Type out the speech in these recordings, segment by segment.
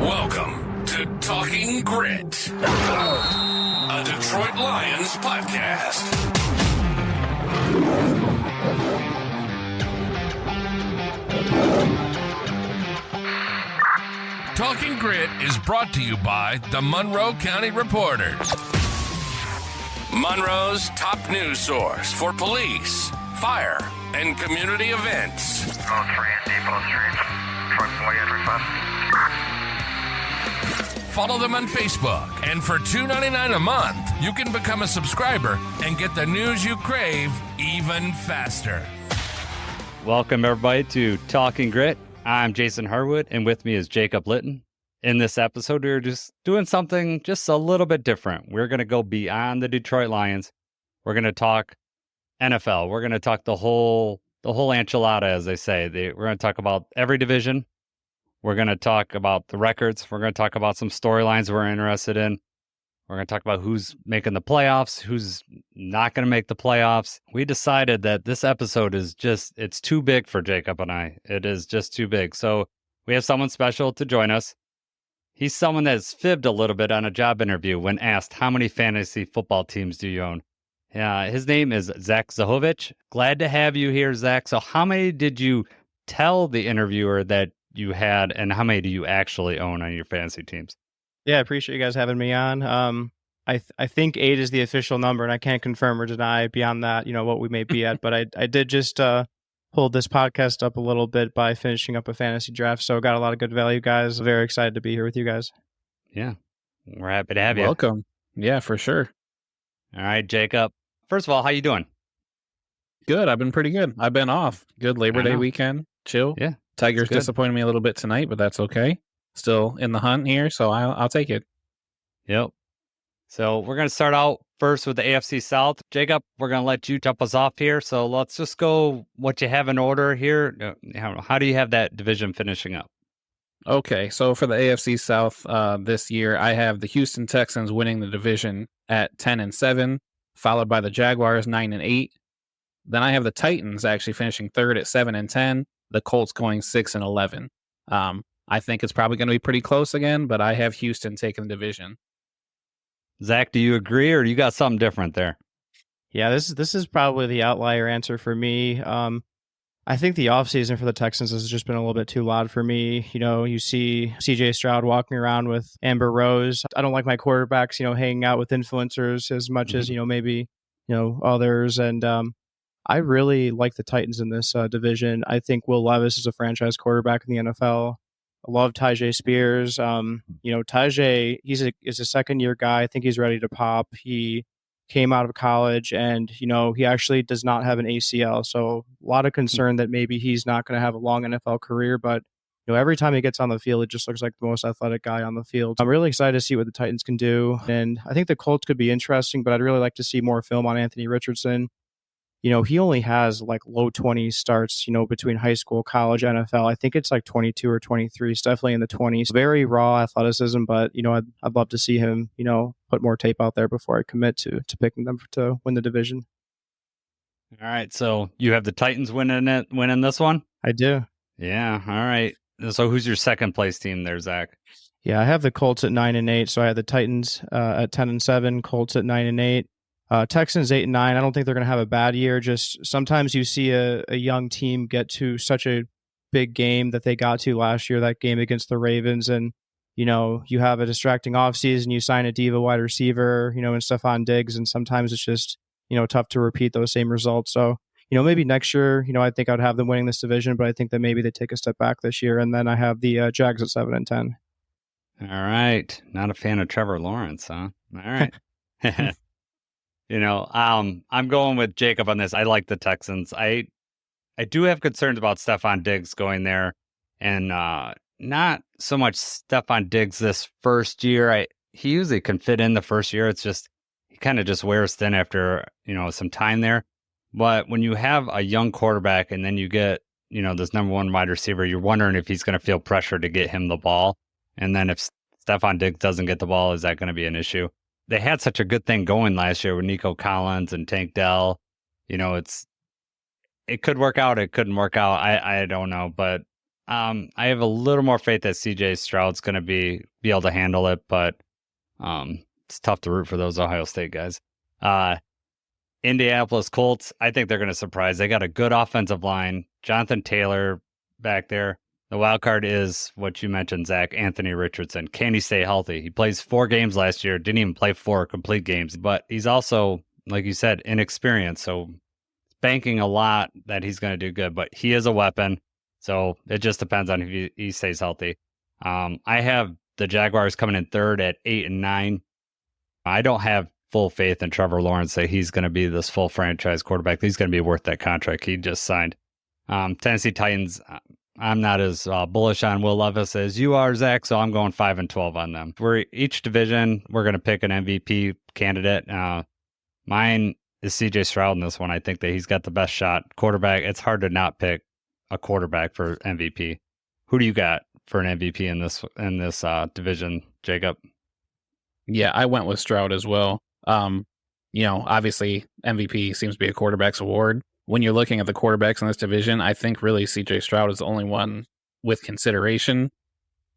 Welcome to Talking Grit, a Detroit Lions podcast. Talking Grit is brought to you by the Monroe County Reporters, Monroe's top news source for police, fire, and community events. Post 3 and Depot Street. Truck boy at Follow them on Facebook, and for $2.99 a month, you can become a subscriber and get the news you crave even faster. Welcome, everybody, to Talking Grit. I'm Jason Harwood, and with me is Jacob Litton. In this episode, we're just doing something just a little bit different. We're going to go beyond the Detroit Lions. We're going to talk NFL. We're going to talk the whole enchilada, as they say. We're going to talk about every division. We're going to talk about the records. We're going to talk about some storylines we're interested in. We're going to talk about who's making the playoffs, who's not going to make the playoffs. We decided that this episode is it's too big for Jacob and I. It is just too big. So we have someone special to join us. He's someone that's fibbed a little bit on a job interview when asked, how many fantasy football teams do you own? His name is Zach Zychowicz. Glad to have you here, Zach. So how many did you tell the interviewer that you had, and how many do you actually own on your fantasy teams? Yeah, I appreciate you guys having me on. I think 8 is the official number, and I can't confirm or deny beyond that, what we may be at. But I did just hold this podcast up a little bit by finishing up a fantasy draft, so got a lot of good value, guys. Very excited to be here with you guys. Yeah, we're happy to have you. Welcome. Yeah, for sure. All right, Jacob. First of all, how you doing? Good. I've been pretty good. I've been off. Good Labor Day weekend. Chill. Yeah. Tigers disappointed me a little bit tonight, but that's okay. Still in the hunt here, so I'll take it. Yep. So we're going to start out first with the AFC South. Jacob, we're going to let you jump us off here. So let's just go what you have in order here. How do you have that division finishing up? Okay, so for the AFC South this year, I have the Houston Texans winning the division at 10-7, followed by the Jaguars 9-8. Then I have the Titans actually finishing third at 7-10. The Colts going 6-11. I think it's probably going to be pretty close again, but I have Houston taking the division. Zach, do you agree, or you got something different there? Yeah, this is probably the outlier answer for me. I think the offseason for the Texans has just been a little bit too loud for me. You see CJ Stroud walking around with Amber Rose. I don't like my quarterbacks, hanging out with influencers as much as, maybe, others. And I really like the Titans in this division. I think Will Levis is a franchise quarterback in the NFL. I love Tyjae Spears. Tyjae, is a second-year guy. I think he's ready to pop. He came out of college, and, he actually does not have an ACL. So a lot of concern that maybe he's not going to have a long NFL career. But, every time he gets on the field, it just looks like the most athletic guy on the field. I'm really excited to see what the Titans can do. And I think the Colts could be interesting, but I'd really like to see more film on Anthony Richardson. He only has like low 20s starts, between high school, college, NFL. I think it's like 22 or 23. It's definitely in the 20s. Very raw athleticism, but, I'd love to see him, put more tape out there before I commit to picking them to win the division. All right. So you have the Titans winning this one? I do. Yeah. All right. So who's your second place team there, Zach? Yeah, I have the Colts at 9-8. So I have the Titans at 10-7, Colts at 9-8. Texans 8-9. I don't think they're going to have a bad year. Just sometimes you see a young team get to such a big game that they got to last year, that game against the Ravens. And, you have a distracting offseason, you sign a diva wide receiver, and Stephon Diggs. And sometimes it's just, tough to repeat those same results. So, maybe next year, I think I'd have them winning this division, but I think that maybe they take a step back this year. And then I have the Jags at 7-10. All right. Not a fan of Trevor Lawrence, huh? All right. I'm going with Jacob on this. I like the Texans. I do have concerns about Stephon Diggs going there, and not so much Stephon Diggs this first year. He usually can fit in the first year. It's just he kind of just wears thin after some time there. But when you have a young quarterback and then you get this number one wide receiver, you're wondering if he's going to feel pressure to get him the ball. And then if Stephon Diggs doesn't get the ball, is that going to be an issue? They had such a good thing going last year with Nico Collins and Tank Dell. It could work out. It couldn't work out. I don't know. But I have a little more faith that CJ Stroud's going to be able to handle it, but it's tough to root for those Ohio State guys. Indianapolis Colts, I think they're going to surprise. They got a good offensive line. Jonathan Taylor back there. The wild card is what you mentioned, Zach, Anthony Richardson. Can he stay healthy? He plays 4 games last year, didn't even play 4 complete games, but he's also, like you said, inexperienced. So banking a lot that he's going to do good, but he is a weapon. So it just depends on if he stays healthy. I have the Jaguars coming in third at 8 and 9. I don't have full faith in Trevor Lawrence that he's going to be this full franchise quarterback. He's going to be worth that contract he just signed. Tennessee Titans, I'm not as bullish on Will Levis as you are, Zach, so I'm going 5 and 12 on them. For each division, we're going to pick an MVP candidate. Mine is CJ Stroud in this one. I think that he's got the best shot. Quarterback, it's hard to not pick a quarterback for MVP. Who do you got for an MVP in this division, Jacob? Yeah, I went with Stroud as well. Obviously MVP seems to be a quarterback's award. When you're looking at the quarterbacks in this division, I think really CJ Stroud is the only one with consideration.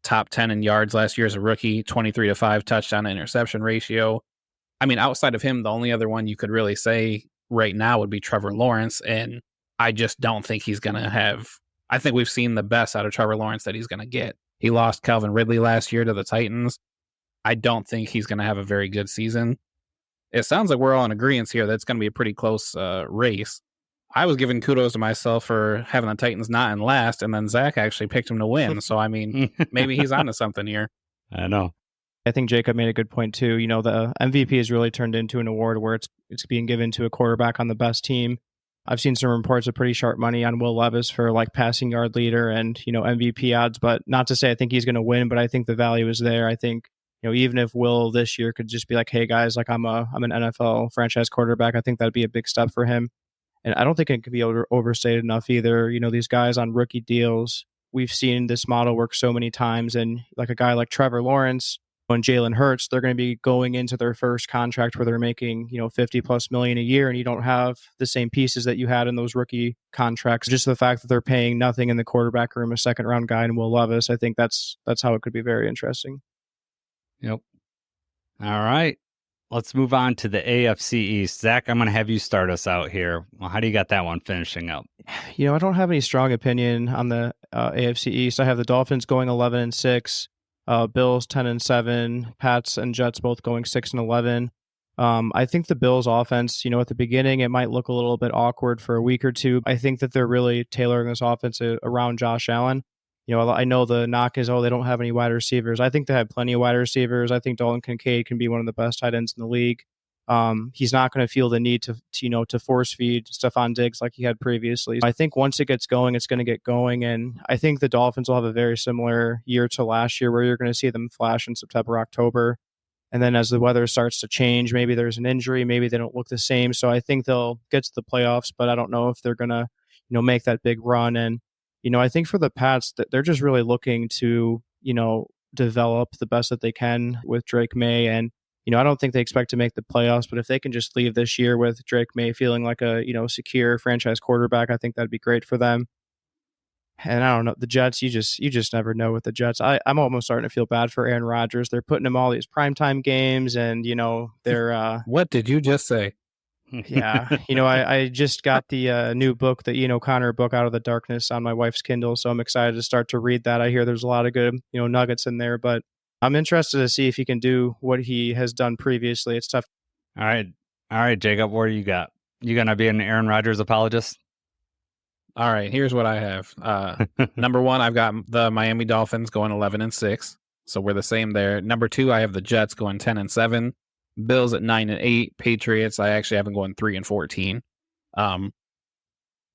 Top 10 in yards last year as a rookie, 23-5 touchdown to interception ratio. I mean, outside of him, the only other one you could really say right now would be Trevor Lawrence, and I just don't think he's going to have... I think we've seen the best out of Trevor Lawrence that he's going to get. He lost Calvin Ridley last year to the Titans. I don't think he's going to have a very good season. It sounds like we're all in agreement here that it's going to be a pretty close race. I was giving kudos to myself for having the Titans not in last, and then Zach actually picked him to win. So, I mean, maybe he's onto something here. I know. I think Jacob made a good point, too. You know, the MVP has really turned into an award where it's being given to a quarterback on the best team. I've seen some reports of pretty sharp money on Will Levis for like passing yard leader and, MVP odds, but not to say I think he's going to win, but I think the value is there. I think, even if Will this year could just be like, hey guys, like I'm an NFL franchise quarterback, I think that'd be a big step for him. And I don't think it can be overstated enough either. These guys on rookie deals, we've seen this model work so many times. And like a guy like Trevor Lawrence and Jalen Hurts, they're going to be going into their first contract where they're making, $50+ million a year, and you don't have the same pieces that you had in those rookie contracts. Just the fact that they're paying nothing in the quarterback room, a second round guy in Will Levis, I think that's how it could be very interesting. Yep. All right. Let's move on to the AFC East. Zach, I'm going to have you start us out here. Well, how do you got that one finishing up? I don't have any strong opinion on the AFC East. I have the Dolphins going 11-6, Bills 10-7, Pats and Jets both going 6-11. I think the Bills offense, at the beginning, it might look a little bit awkward for a week or two. I think that they're really tailoring this offense around Josh Allen. I know the knock is, they don't have any wide receivers. I think they have plenty of wide receivers. I think Dalton Kincaid can be one of the best tight ends in the league. He's not going to feel the need to force feed Stephon Diggs like he had previously. I think once it gets going, it's going to get going. And I think the Dolphins will have a very similar year to last year where you're going to see them flash in September, October. And then as the weather starts to change, maybe there's an injury, maybe they don't look the same. So I think they'll get to the playoffs, but I don't know if they're going to, make that big run. And I think for the Pats, that they're just really looking to, develop the best that they can with Drake May. And, I don't think they expect to make the playoffs, but if they can just leave this year with Drake May feeling like a, secure franchise quarterback, I think that'd be great for them. And I don't know, the Jets, you just never know with the Jets. I'm almost starting to feel bad for Aaron Rodgers. They're putting him all these primetime games and, they're... What did you just say? Yeah. I just got the new book, the Ian O'Connor book, Out of the Darkness, on my wife's Kindle. So I'm excited to start to read that. I hear there's a lot of good, nuggets in there, but I'm interested to see if he can do what he has done previously. It's tough. All right, Jacob, what do you got? You going to be an Aaron Rodgers apologist? All right, here's what I have. Number one, I've got the Miami Dolphins going 11-6. So we're the same there. Number two, I have the Jets going 10-7. Bills at 9-8, Patriots, I actually have them going 3-14. I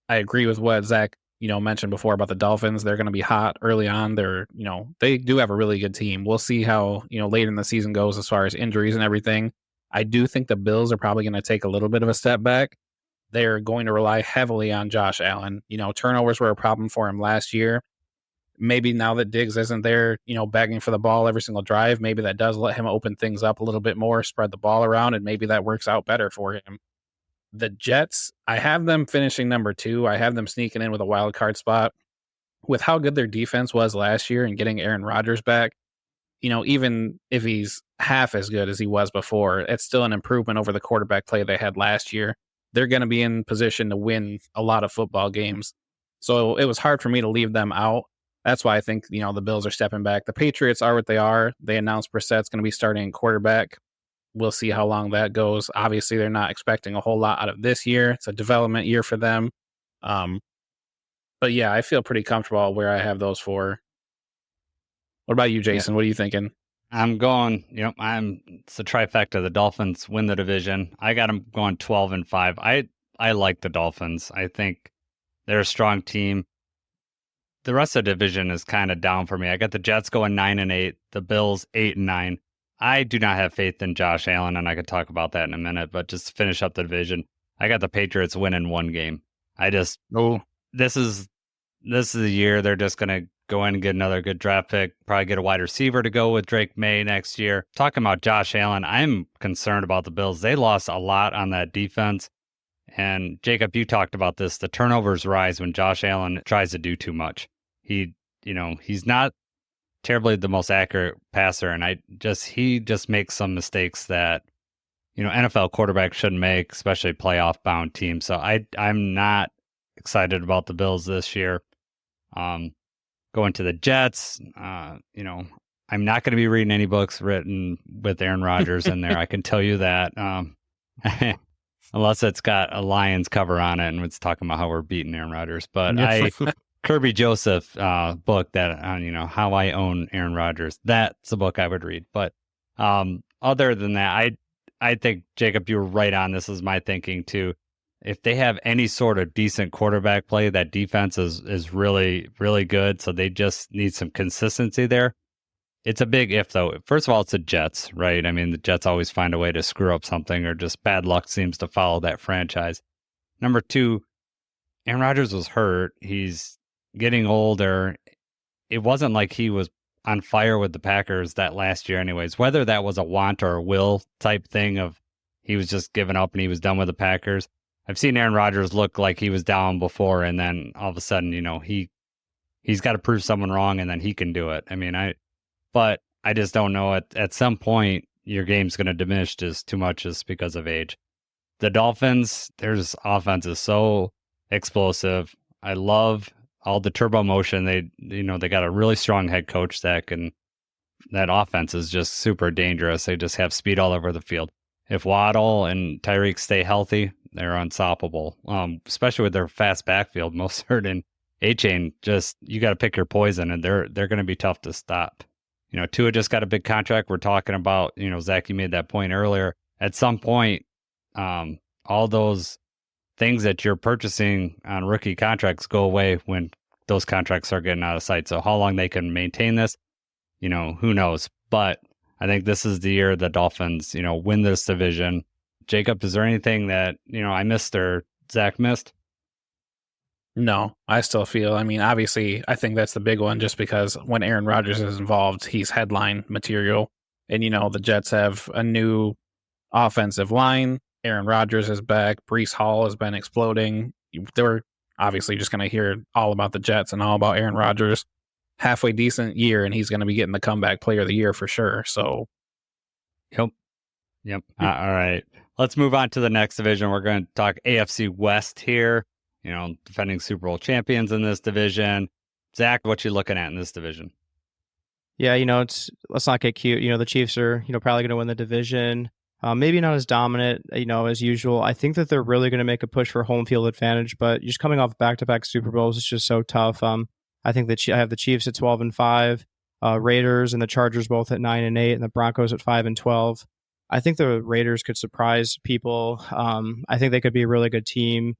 agree with what Zach, mentioned before about the Dolphins. They're going to be hot early on. They're, they do have a really good team. We'll see how, late in the season goes as far as injuries and everything. I do think the Bills are probably going to take a little bit of a step back. They're going to rely heavily on Josh Allen. Turnovers were a problem for him last year. Maybe now that Diggs isn't there, begging for the ball every single drive, maybe that does let him open things up a little bit more, spread the ball around, and maybe that works out better for him. The Jets, I have them finishing number 2. I have them sneaking in with a wild card spot. with how good their defense was last year and getting Aaron Rodgers back, even if he's half as good as he was before, it's still an improvement over the quarterback play they had last year. They're going to be in position to win a lot of football games. So it was hard for me to leave them out. That's why I think, the Bills are stepping back. The Patriots are what they are. They announced Brissett's going to be starting quarterback. We'll see how long that goes. Obviously, they're not expecting a whole lot out of this year. It's a development year for them. But yeah, I feel pretty comfortable where I have those four. What about you, Jason? Yeah. What are you thinking? I'm going, it's a trifecta. The Dolphins win the division. I got them going 12-5. I like the Dolphins. I think they're a strong team. The rest of the division is kind of down for me. I got the Jets going 9-8, the Bills 8-9. I do not have faith in Josh Allen, and I could talk about that in a minute, but just to finish up the division, I got the Patriots winning one game. This is the year they're just going to go in and get another good draft pick, probably get a wide receiver to go with Drake May next year. Talking about Josh Allen, I'm concerned about the Bills. They lost a lot on that defense. And Jacob, you talked about this. The turnovers rise when Josh Allen tries to do too much. He's not terribly the most accurate passer, and he just makes some mistakes that NFL quarterbacks shouldn't make, especially playoff bound teams. So I'm not excited about the Bills this year. Going to the Jets, I'm not going to be reading any books written with Aaron Rodgers in there. I can tell you that, unless it's got a Lions cover on it and it's talking about how we're beating Aaron Rodgers. But Kirby Joseph book that how I own Aaron Rodgers. That's a book I would read. But other than that, I think, Jacob, you were right on. This is my thinking too. If they have any sort of decent quarterback play, that defense is really, really good. So they just need some consistency there. It's a big if, though. First of all, it's the Jets, right? I mean, the Jets always find a way to screw up something, or just bad luck seems to follow that franchise. Number two, Aaron Rodgers was hurt. He's getting older. It wasn't like he was on fire with the Packers that last year anyways. Whether that was a want or a will type thing of he was just giving up and he was done with the Packers. I've seen Aaron Rodgers look like he was down before, and then all of a sudden, he's got to prove someone wrong, and then he can do it. I mean, but I just don't know. At some point, your game's going to diminish just too much just because of age. The Dolphins, their offense is so explosive. I love all the turbo motion. They got a really strong head coach that offense is just super dangerous. They just have speed all over the field. If Waddle and Tyreek stay healthy, they're unstoppable, especially with their fast backfield. Mostert and A-Chain, you got to pick your poison, and they're going to be tough to stop. Tua just got a big contract. We're talking about, Zach, you made that point earlier. At some point, all those things that you're purchasing on rookie contracts go away when those contracts are getting out of sight. So how long they can maintain this, who knows? But I think this is the year the Dolphins, win this division. Jacob, is there anything that, I missed or Zach missed? No, I still feel, obviously, I think that's the big one just because when Aaron Rodgers is involved, he's headline material. And, the Jets have a new offensive line. Aaron Rodgers is back. Breece Hall has been exploding. They were obviously just going to hear all about the Jets and all about Aaron Rodgers. Halfway decent year, and he's going to be getting the comeback player of the year for sure. So, Yep. All right. Let's move on to the next division. We're going to talk AFC West here. Defending Super Bowl champions in this division. Zach, what you looking at in this division? Yeah, let's not get cute. The Chiefs are, probably going to win the division. Maybe not as dominant, as usual. I think that they're really going to make a push for home field advantage, but just coming off back-to-back Super Bowls, it's just so tough. I think that I have the Chiefs at 12-5, Raiders and the Chargers both at 9-8, and the Broncos at 5-12. I think the Raiders could surprise people. I think they could be a really good team.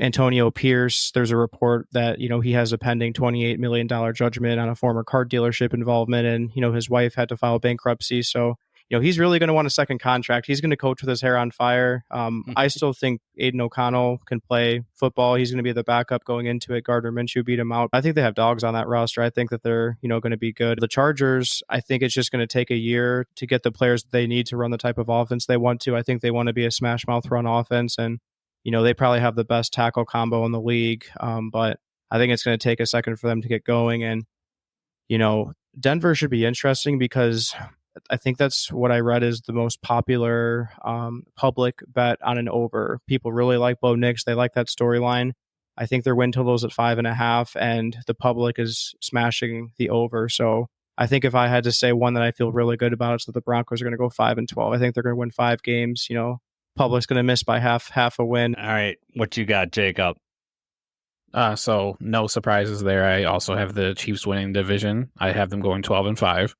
Antonio Pierce, there's a report that, he has a pending $28 million judgment on a former car dealership involvement, and, his wife had to file bankruptcy. So, he's really going to want a second contract. He's going to coach with his hair on fire. I still think Aiden O'Connell can play football. He's going to be the backup going into it. Gardner Minshew beat him out. I think they have dogs on that roster. I think that they're, going to be good. The Chargers, I think it's just going to take a year to get the players that they need to run the type of offense they want to. I think they want to be a smash mouth run offense, and they probably have the best tackle combo in the league. But I think it's going to take a second for them to get going. And, Denver should be interesting because I think that's what I read is the most popular public bet on an over. People really like Bo Nix. They like that storyline. I think their win total is at 5.5, and the public is smashing the over. So I think if I had to say one that I feel really good about, it's that the Broncos are going to go 5-12. I think they're going to win 5 games. Public's going to miss by half a win. All right, what you got, Jacob? So no surprises there. I also have the Chiefs winning division. I have them going 12-5.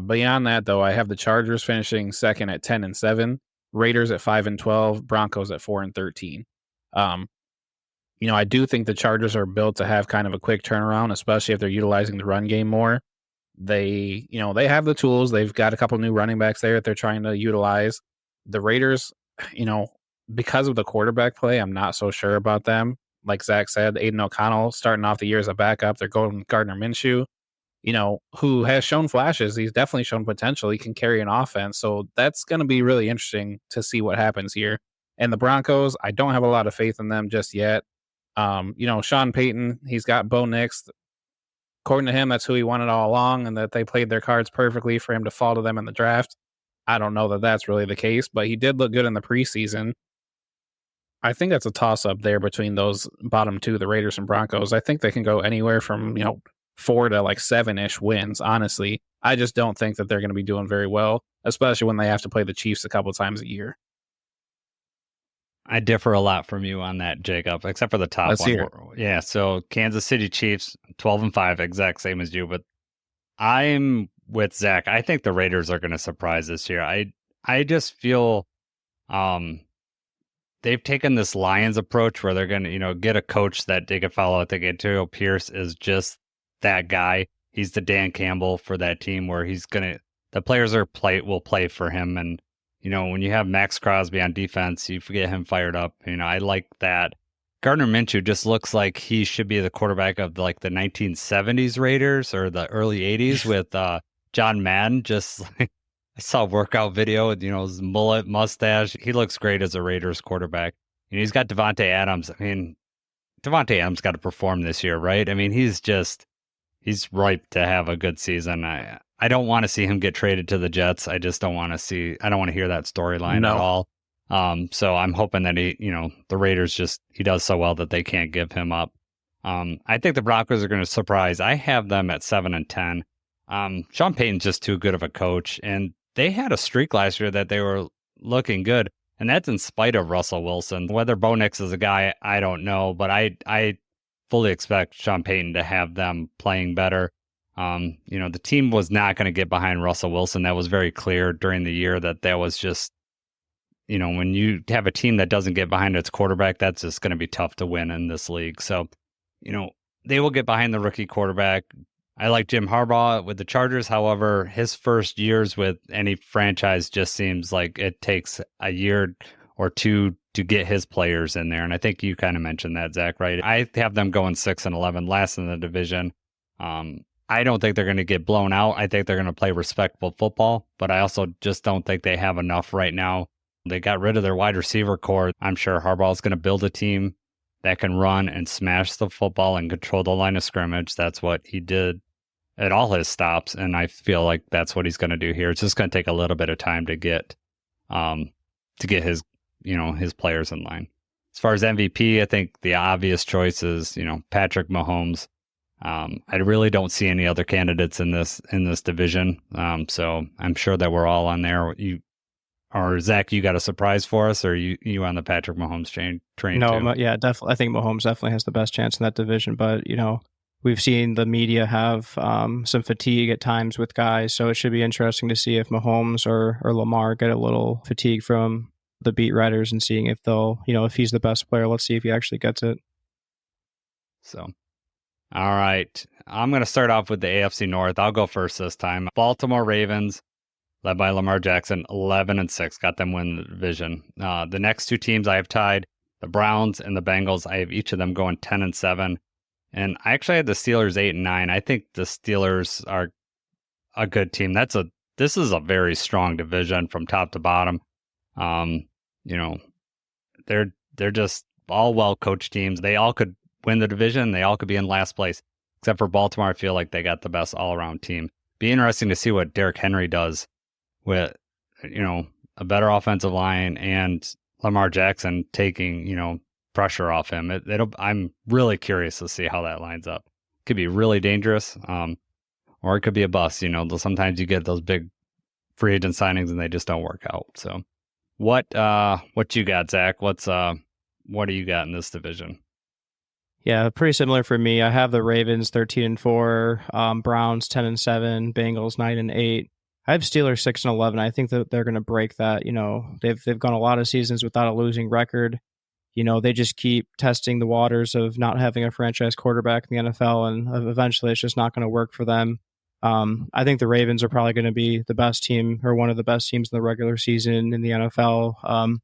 Beyond that, though, I have the Chargers finishing second at 10-7, Raiders at 5-12, Broncos at 4-13. I do think the Chargers are built to have kind of a quick turnaround, especially if they're utilizing the run game more. They have the tools. They've got a couple new running backs there that they're trying to utilize. The Raiders, because of the quarterback play, I'm not so sure about them. Like Zach said, Aiden O'Connell starting off the year as a backup. They're going Gardner Minshew, who has shown flashes. He's definitely shown potential. He can carry an offense. So that's going to be really interesting to see what happens here. And the Broncos, I don't have a lot of faith in them just yet. Sean Payton, he's got Bo Nix. According to him, that's who he wanted all along, and that they played their cards perfectly for him to fall to them in the draft. I don't know that that's really the case, but he did look good in the preseason. I think that's a toss-up there between those bottom two, the Raiders and Broncos. I think they can go anywhere from, 4 to 7-ish wins, honestly. I just don't think that they're going to be doing very well, especially when they have to play the Chiefs a couple times a year. I differ a lot from you on that, Jacob, except for the top Let's one. hear it. Yeah, so Kansas City Chiefs, 12-5, exact same as you, but I'm with Zach. I think the Raiders are going to surprise this year. I just feel they've taken this Lions approach where they're going to, get a coach that they could follow. I think Antonio Pierce is just that guy. He's the Dan Campbell for that team where the players will play for him. And, when you have Max Crosby on defense, you get him fired up. I like that. Gardner Minshew just looks like he should be the quarterback of the 1970s Raiders or the early 80s with John Madden. Just I saw a workout video with, his mullet mustache. He looks great as a Raiders quarterback. He's got Devontae Adams. Devontae Adams got to perform this year, right? He's ripe to have a good season. I don't want to see him get traded to the Jets. I don't want to hear that storyline at all. So I'm hoping that the Raiders he does so well that they can't give him up. I think the Broncos are going to surprise. I have them at 7-10. Sean Payton's just too good of a coach, and they had a streak last year that they were looking good, and that's in spite of Russell Wilson. Whether Bo Nix is a guy, I don't know, but I fully expect Sean Payton to have them playing better. The team was not going to get behind Russell Wilson. That was very clear during the year that was just, when you have a team that doesn't get behind its quarterback, that's just going to be tough to win in this league. So, they will get behind the rookie quarterback. I like Jim Harbaugh with the Chargers. However, his first years with any franchise just seems like it takes a year or two to get his players in there. And I think you kind of mentioned that, Zach, right? I have them going 6-11, last in the division. I don't think they're going to get blown out. I think they're going to play respectable football, but I also just don't think they have enough right now. They got rid of their wide receiver core. I'm sure Harbaugh is going to build a team that can run and smash the football and control the line of scrimmage. That's what he did at all his stops, and I feel like that's what he's going to do here. It's just going to take a little bit of time to get his his players in line. As far as MVP, I think the obvious choice is Patrick Mahomes. I really don't see any other candidates in this division. So I'm sure that we're all on there. Zach, you got a surprise for us, or you on the Patrick Mahomes train No, too? yeah, definitely. I think Mahomes definitely has the best chance in that division, but we've seen the media have some fatigue at times with guys, so it should be interesting to see if Mahomes or Lamar get a little fatigue from the beat writers and seeing if they'll, if he's the best player. Let's see if he actually gets it. So, all right. I'm going to start off with the AFC North. I'll go first this time. Baltimore Ravens, led by Lamar Jackson, 11-6, got them win the division. The next two teams I have tied, the Browns and the Bengals. I have each of them going 10-7. And I actually had the Steelers 8-9. I think the Steelers are a good team. This is a very strong division from top to bottom. They're just all well coached teams. They all could win the division. They all could be in last place, except for Baltimore. I feel like they got the best all-around team. Be interesting to see what Derrick Henry does with, a better offensive line and Lamar Jackson taking, pressure off him. I'm really curious to see how that lines up. Could be really dangerous, or it could be a bust. Sometimes you get those big free agent signings and they just don't work out. So, what you got, Zach? What do you got in this division? Yeah, pretty similar for me. I have the Ravens 13-4, Browns 10-7, Bengals 9-8. I have Steelers 6-11. I think that they're going to break that. They've gone a lot of seasons without a losing record. They just keep testing the waters of not having a franchise quarterback in the NFL, and eventually it's just not going to work for them. I think the Ravens are probably going to be the best team, or one of the best teams in the regular season in the NFL.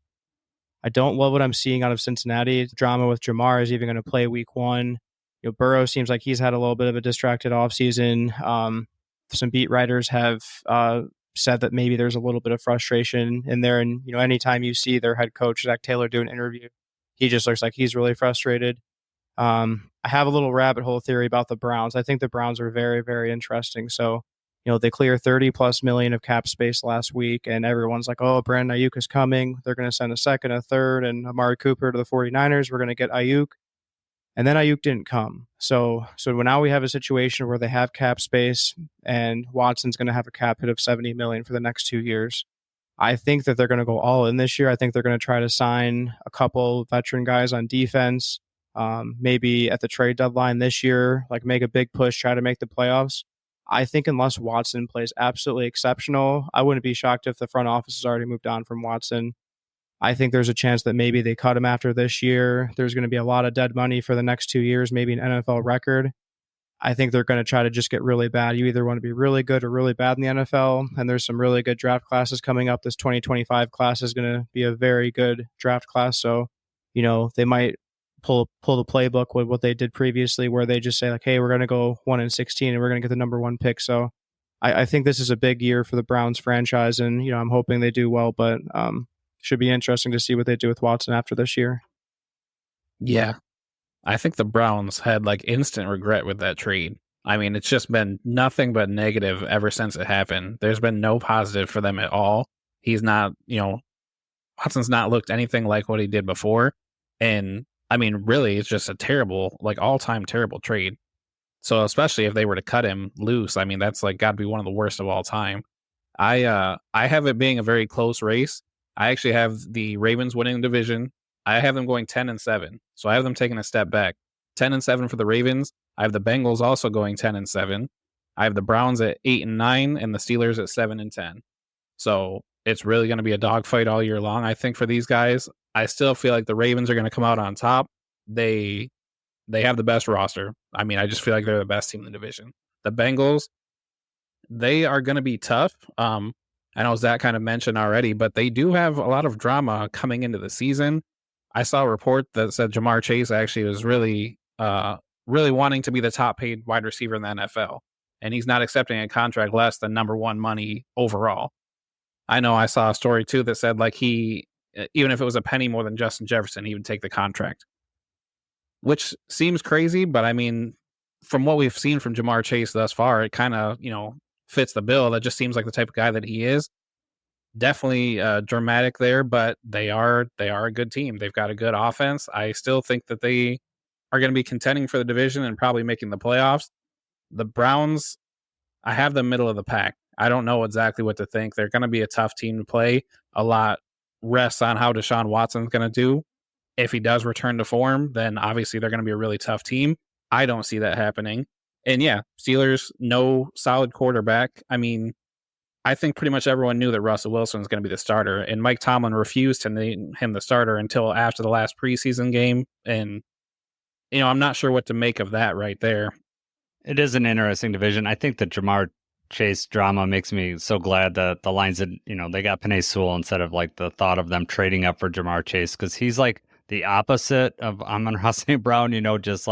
I don't love what I'm seeing out of Cincinnati. Drama with Jamar is even going to play week 1. Burrow seems like he's had a little bit of a distracted offseason. Some beat writers have said that maybe there's a little bit of frustration in there. And, anytime you see their head coach, Zach Taylor, do an interview, he just looks like he's really frustrated. I have a little rabbit hole theory about the Browns. I think the Browns are very, very interesting. So, they clear $30+ million of cap space last week, and everyone's like, oh, Brandon Ayuk is coming. They're going to send a second, a third, and Amari Cooper to the 49ers. We're going to get Ayuk. And then Ayuk didn't come. So now we have a situation where they have cap space, and Watson's going to have a cap hit of $70 million for the next 2 years. I think that they're going to go all in this year. I think they're going to try to sign a couple veteran guys on defense, maybe at the trade deadline this year, like make a big push, try to make the playoffs. I think unless Watson plays absolutely exceptional, I wouldn't be shocked if the front office has already moved on from Watson. I think there's a chance that maybe they cut him after this year. There's going to be a lot of dead money for the next 2 years, maybe an NFL record. I think they're going to try to just get really bad. You either want to be really good or really bad in the NFL, and there's some really good draft classes coming up. This 2025 class is going to be a very good draft class. So, they might pull the playbook with what they did previously, where they just say like, hey, we're going to go 1-16 and we're going to get the number 1 pick. So I think this is a big year for the Browns franchise, and, I'm hoping they do well, but should be interesting to see what they do with Watson after this year. Yeah. I think the Browns had instant regret with that trade. I mean, it's just been nothing but negative ever since it happened. There's been no positive for them at all. He's not, Watson's not looked anything like what he did before. And I mean, really, it's just a terrible, all-time terrible trade. So especially if they were to cut him loose, I mean, that's got to be one of the worst of all time. I have it being a very close race. I actually have the Ravens winning the division. I have them going 10-7. So I have them taking a step back. 10-7 for the Ravens. I have the Bengals also going 10-7. I have the Browns at 8-9 and the Steelers at 7-10. So it's really going to be a dogfight all year long, I think, for these guys. I still feel like the Ravens are going to come out on top. They have the best roster. I mean, I just feel like they're the best team in the division. The Bengals, they are going to be tough. I know Zach kind of mentioned already, but they do have a lot of drama coming into the season. I saw a report that said Jamar Chase actually was really wanting to be the top paid wide receiver in the NFL, and he's not accepting a contract less than number 1 money overall. I know I saw a story too that said he, even if it was a penny more than Justin Jefferson, he would take the contract, which seems crazy. But I mean, from what we've seen from Jamar Chase thus far, it kind of, fits the bill. That just seems like the type of guy that he is. Definitely dramatic there, but they are a good team. They've got a good offense. I still think that they are going to be contending for the division and probably making the playoffs. The Browns, I have them middle of the pack. I don't know exactly what to think. They're going to be a tough team to play. A lot rests on how Deshaun Watson's going to do. If he does return to form, then obviously they're going to be a really tough team. I don't see that happening. And yeah, Steelers, no solid quarterback. I mean, I think pretty much everyone knew that Russell Wilson was going to be the starter, and Mike Tomlin refused to name him the starter until after the last preseason game. And, I'm not sure what to make of that right there. It is an interesting division. I think the Jamar Chase drama makes me so glad that the Lions had, they got Penei Sewell instead of the thought of them trading up for Jamar Chase, because he's the opposite of Amon-Ra St. Brown, just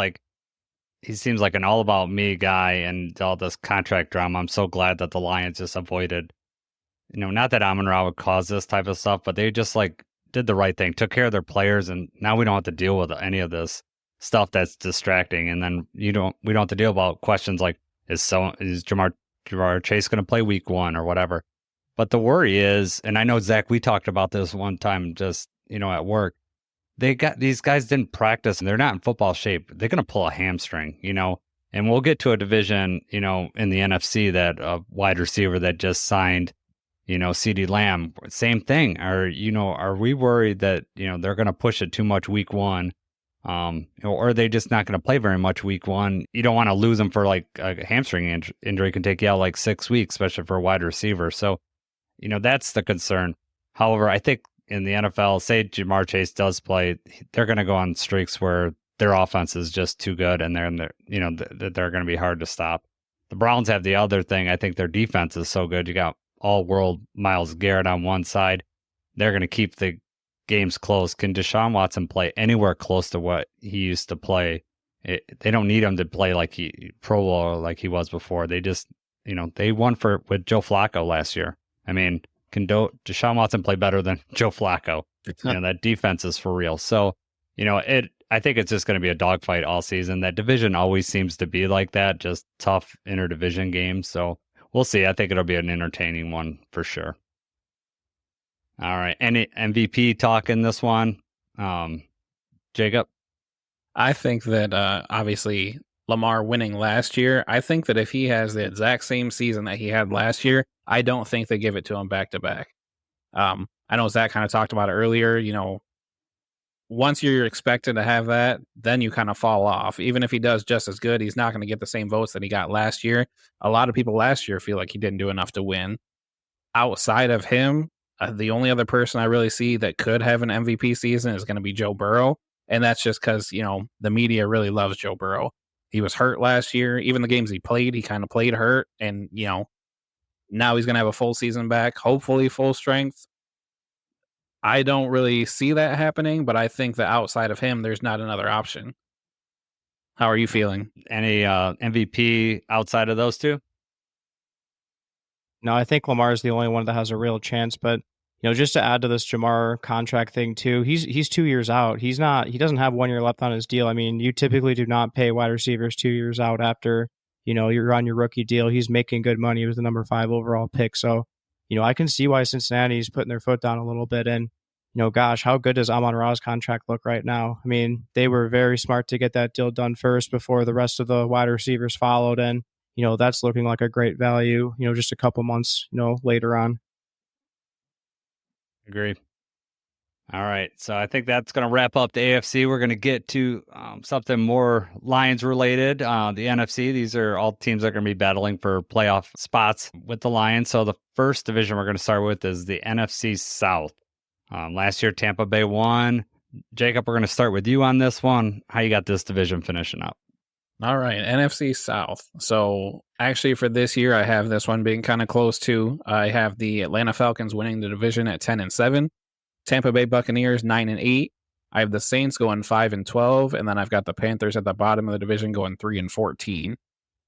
he seems like an all about me guy, and all this contract drama. I'm so glad that the Lions just avoided, not that Amon-Ra would cause this type of stuff, but they just did the right thing, took care of their players, and now we don't have to deal with any of this stuff that's distracting. And then we don't have to deal about questions like, is Jamar Chase going to play week 1 or whatever? But the worry is, and I know, Zach, we talked about this one time just, at work. These guys didn't practice and they're not in football shape. They're going to pull a hamstring, and we'll get to a division, in the NFC that a wide receiver that just signed, CeeDee Lamb, same thing. Are we worried that, they're going to push it too much week 1? Or are they just not going to play very much week 1? You don't want to lose them for like a hamstring injury can take you out like 6 weeks, especially for a wide receiver. So, that's the concern. However, I think in the NFL, say Jamar Chase does play, they're going to go on streaks where their offense is just too good, and they're going to be hard to stop. The Browns have the other thing. I think their defense is so good. You got all-world Myles Garrett on one side. They're going to keep the games close. Can Deshaun Watson play anywhere close to what he used to play? They don't need him to play like Pro Bowl like he was before. They just, they won with Joe Flacco last year. I mean, can Deshaun Watson play better than Joe Flacco? That defense is for real. So, I think it's just going to be a dogfight all season. That division always seems to be like that, just tough interdivision games. So we'll see. I think it'll be an entertaining one for sure. All right. Any MVP talk in this one? Jacob? I think that obviously Lamar winning last year, I think that if he has the exact same season that he had last year, I don't think they give it to him back to back. I know Zach kind of talked about it earlier. Once you're expected to have that, then you kind of fall off. Even if he does just as good, he's not going to get the same votes that he got last year. A lot of people last year feel like he didn't do enough to win. Outside of him, the only other person I really see that could have an MVP season is going to be Joe Burrow. And that's just because, the media really loves Joe Burrow. He was hurt last year. Even the games he played, he kind of played hurt. And, now he's going to have a full season back, hopefully full strength. I don't really see that happening, but I think that outside of him, there's not another option. How are you feeling? Any MVP outside of those two? No, I think Lamar is the only one that has a real chance. But just to add to this Jamar contract thing too, he's 2 years out. He doesn't have 1 year left on his deal. I mean, you typically do not pay wide receivers 2 years out after you're on your rookie deal. He's making good money. He was the number 5 overall pick. So, I can see why Cincinnati's putting their foot down a little bit. And gosh, how good does Amon-Ra's contract look right now? I mean, they were very smart to get that deal done first before the rest of the wide receivers followed. And that's looking like a great value. Just a couple months later on. Agree. All right. So I think that's going to wrap up the AFC. We're going to get to something more Lions related. The NFC, these are all teams that are going to be battling for playoff spots with the Lions. So the first division we're going to start with is the NFC South. Last year, Tampa Bay won. Jacob, we're going to start with you on this one. How you got this division finishing up? All right, NFC South. So actually for this year, I have this one being kind of close too. I have the Atlanta Falcons winning the division at 10-7. Tampa Bay Buccaneers 9-8. I have the Saints going 5-12, and then I've got the Panthers at the bottom of the division going 3-14.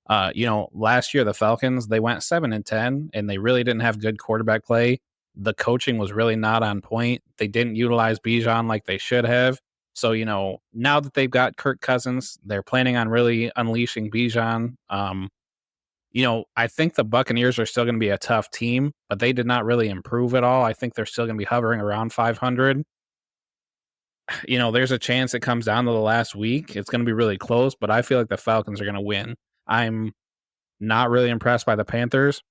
Last year the Falcons, they went 7-10, and they really didn't have good quarterback play. The coaching was really not on point. They didn't utilize Bijan like they should have. So, now that they've got Kirk Cousins, they're planning on really unleashing Bijan. I think the Buccaneers are still going to be a tough team, but they did not really improve at all. I think they're still going to be hovering around 500. There's a chance it comes down to the last week. It's going to be really close, but I feel like the Falcons are going to win. I'm not really impressed by the Panthers.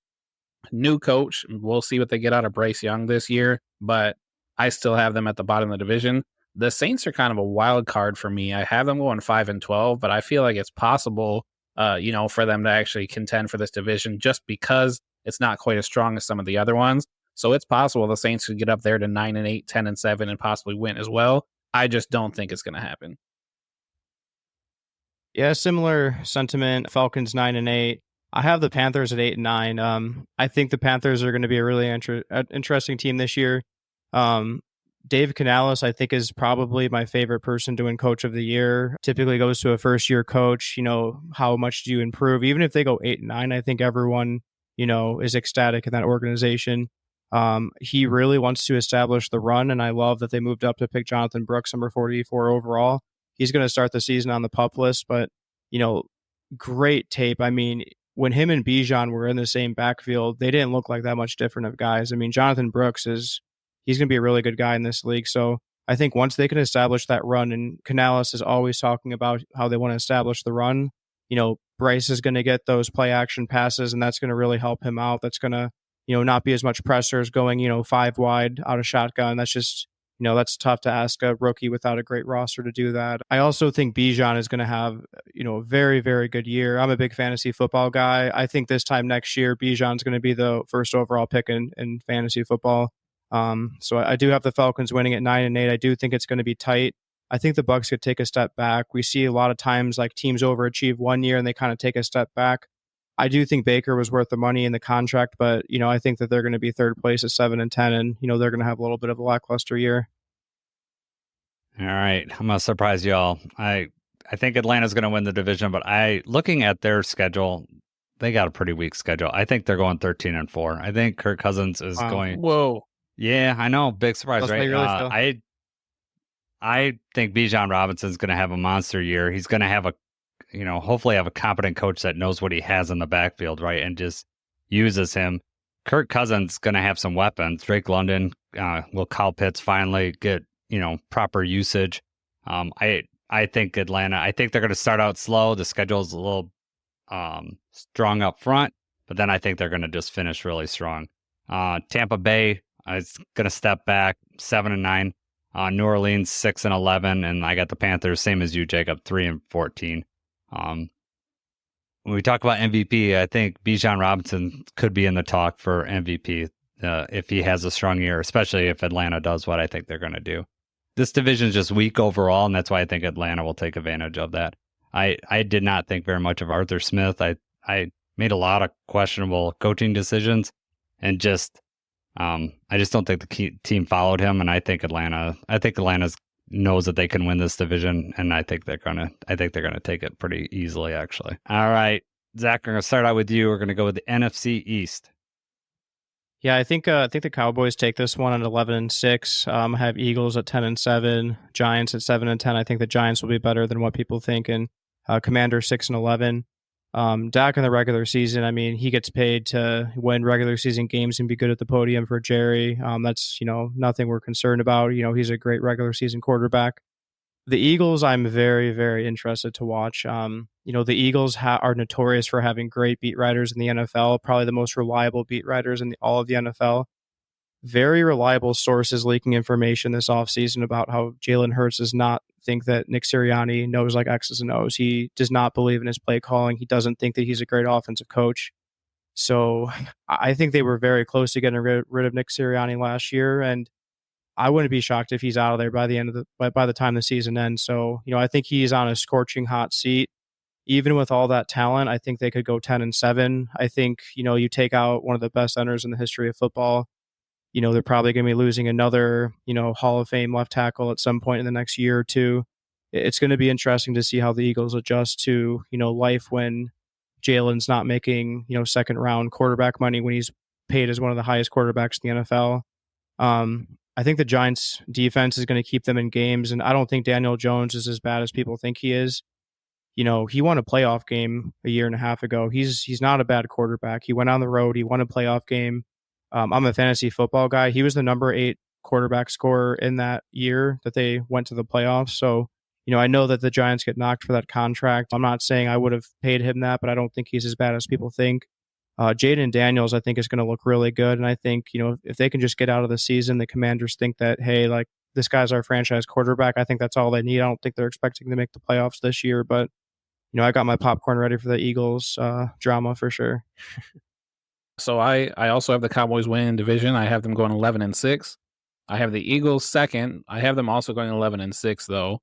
New coach, we'll see what they get out of Bryce Young this year, but I still have them at the bottom of the division. The Saints are kind of a wild card for me. I have them going 5-12, but I feel like it's possible, for them to actually contend for this division just because it's not quite as strong as some of the other ones. So it's possible the Saints could get up there to 9-8, 10-7, and possibly win as well. I just don't think it's going to happen. Yeah, similar sentiment. Falcons 9-8. I have the Panthers at 8-9. I think the Panthers are going to be a really interesting team this year. Dave Canales, I think, is probably my favorite person to win Coach of the Year. Typically goes to a first-year coach. How much do you improve? Even if they go 8-9, I think everyone, is ecstatic in that organization. He really wants to establish the run, and I love that they moved up to pick Jonathan Brooks, number 44 overall. he's going to start the season on the PUP list, but, great tape. I mean, when him and Bijan were in the same backfield, they didn't look like that much different of guys. I mean, Jonathan Brooks he's going to be a really good guy in this league. So I think once they can establish that run, and Canales is always talking about how they want to establish the run, Bryce is going to get those play action passes, and that's going to really help him out. That's going to, not be as much pressures going, 5 wide out of shotgun. That's just, that's tough to ask a rookie without a great roster to do that. I also think Bijan is going to have, a very, very good year. I'm a big fantasy football guy. I think this time next year, Bijan's going to be the first overall pick in fantasy football. So I do have the Falcons winning at 9-8. I do think it's going to be tight. I think the Bucs could take a step back. We see a lot of times like teams overachieve one year and they kind of take a step back. I do think Baker was worth the money in the contract, but I think that they're going to be third place at 7-10, and they're going to have a little bit of a lackluster year. All right, I'm gonna surprise y'all. I think Atlanta's going to win the division, but looking at their schedule, they got a pretty weak schedule. I think they're going 13-4. I think Kirk Cousins is going. Whoa. Yeah, I know, big surprise, That's right? really I think Bijan Robinson's going to have a monster year. He's going to have hopefully have a competent coach that knows what he has in the backfield, right, and just uses him. Kirk Cousins going to have some weapons. Drake London, will Kyle Pitts finally get proper usage? I think Atlanta. I think they're going to start out slow. The schedule's a little strong up front, but then I think they're going to just finish really strong. Tampa Bay is going to step back 7-9. New Orleans 6-11, and I got the Panthers, same as you, Jacob, 3-14. When we talk about MVP, I think Bijan Robinson could be in the talk for MVP if he has a strong year, especially if Atlanta does what I think they're going to do. This division is just weak overall, and that's why I think Atlanta will take advantage of that. I did not think very much of Arthur Smith. I made a lot of questionable coaching decisions, and I just don't think the team followed him, and I think Atlanta knows that they can win this division, and I think they're gonna take it pretty easily, actually. All right, Zach, we're gonna start out with you. We're gonna go with the NFC East. Yeah, I think the Cowboys take this one at 11-6. I have Eagles at 10-7, Giants at 7-10. I think the Giants will be better than what people think, and Commanders 6-11. Dak in the regular season, I mean, he gets paid to win regular season games and be good at the podium for Jerry. That's, nothing we're concerned about. He's a great regular season quarterback. The Eagles, I'm very, very interested to watch. The Eagles are notorious for having great beat writers in the NFL, probably the most reliable beat writers in all of the NFL. Very reliable sources leaking information this offseason about how Jalen Hurts does not think that Nick Sirianni knows like X's and O's. He does not believe in his play calling. He doesn't think that he's a great offensive coach. So I think they were very close to getting rid of Nick Sirianni last year, and I wouldn't be shocked if he's out of there by the time the season ends. So, I think he's on a scorching hot seat. Even with all that talent, I think they could go 10-7. I think, you take out one of the best centers in the history of football. They're probably going to be losing another, Hall of Fame left tackle at some point in the next year or two. It's going to be interesting to see how the Eagles adjust to, life when Jalen's not making, second round quarterback money when he's paid as one of the highest quarterbacks in the NFL. I think the Giants defense is going to keep them in games, and I don't think Daniel Jones is as bad as people think he is. He won a playoff game a year and a half ago. He's not a bad quarterback. He went on the road. He won a playoff game. I'm a fantasy football guy. He was the number 8 quarterback scorer in that year that they went to the playoffs. So, I know that the Giants get knocked for that contract. I'm not saying I would have paid him that, but I don't think he's as bad as people think. Jaden Daniels, I think, is going to look really good. And I think, if they can just get out of the season, the Commanders think that, hey, like, this guy's our franchise quarterback. I think that's all they need. I don't think they're expecting to make the playoffs this year, but, I got my popcorn ready for the Eagles drama for sure. So I also have the Cowboys winning division. I have them going 11-6. I have the Eagles second. I have them also going 11-6 though.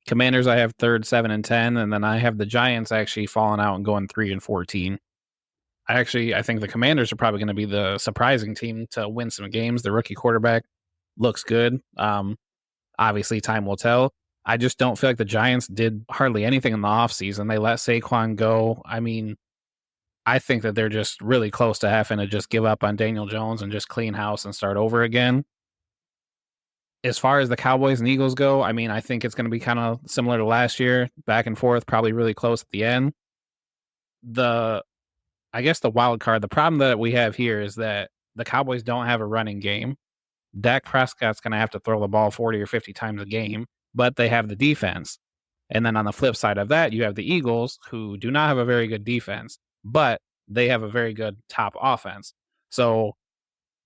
Commanders I have third, 7-10, and then I have the Giants actually falling out and going 3-14. I think the Commanders are probably going to be the surprising team to win some games. The rookie quarterback looks good. Obviously, time will tell. I just don't feel like the Giants did hardly anything in the offseason. They let Saquon go. I mean, I think that they're just really close to having to just give up on Daniel Jones and just clean house and start over again. as far as the Cowboys and Eagles go, I mean, I think it's going to be kind of similar to last year, back and forth, probably really close at the end. I guess the wild card, the problem that we have here is that the Cowboys don't have a running game. Dak Prescott's going to have to throw the ball 40 or 50 times a game, but they have the defense. And then on the flip side of that, you have the Eagles, who do not have a very good defense, but they have a very good top offense. So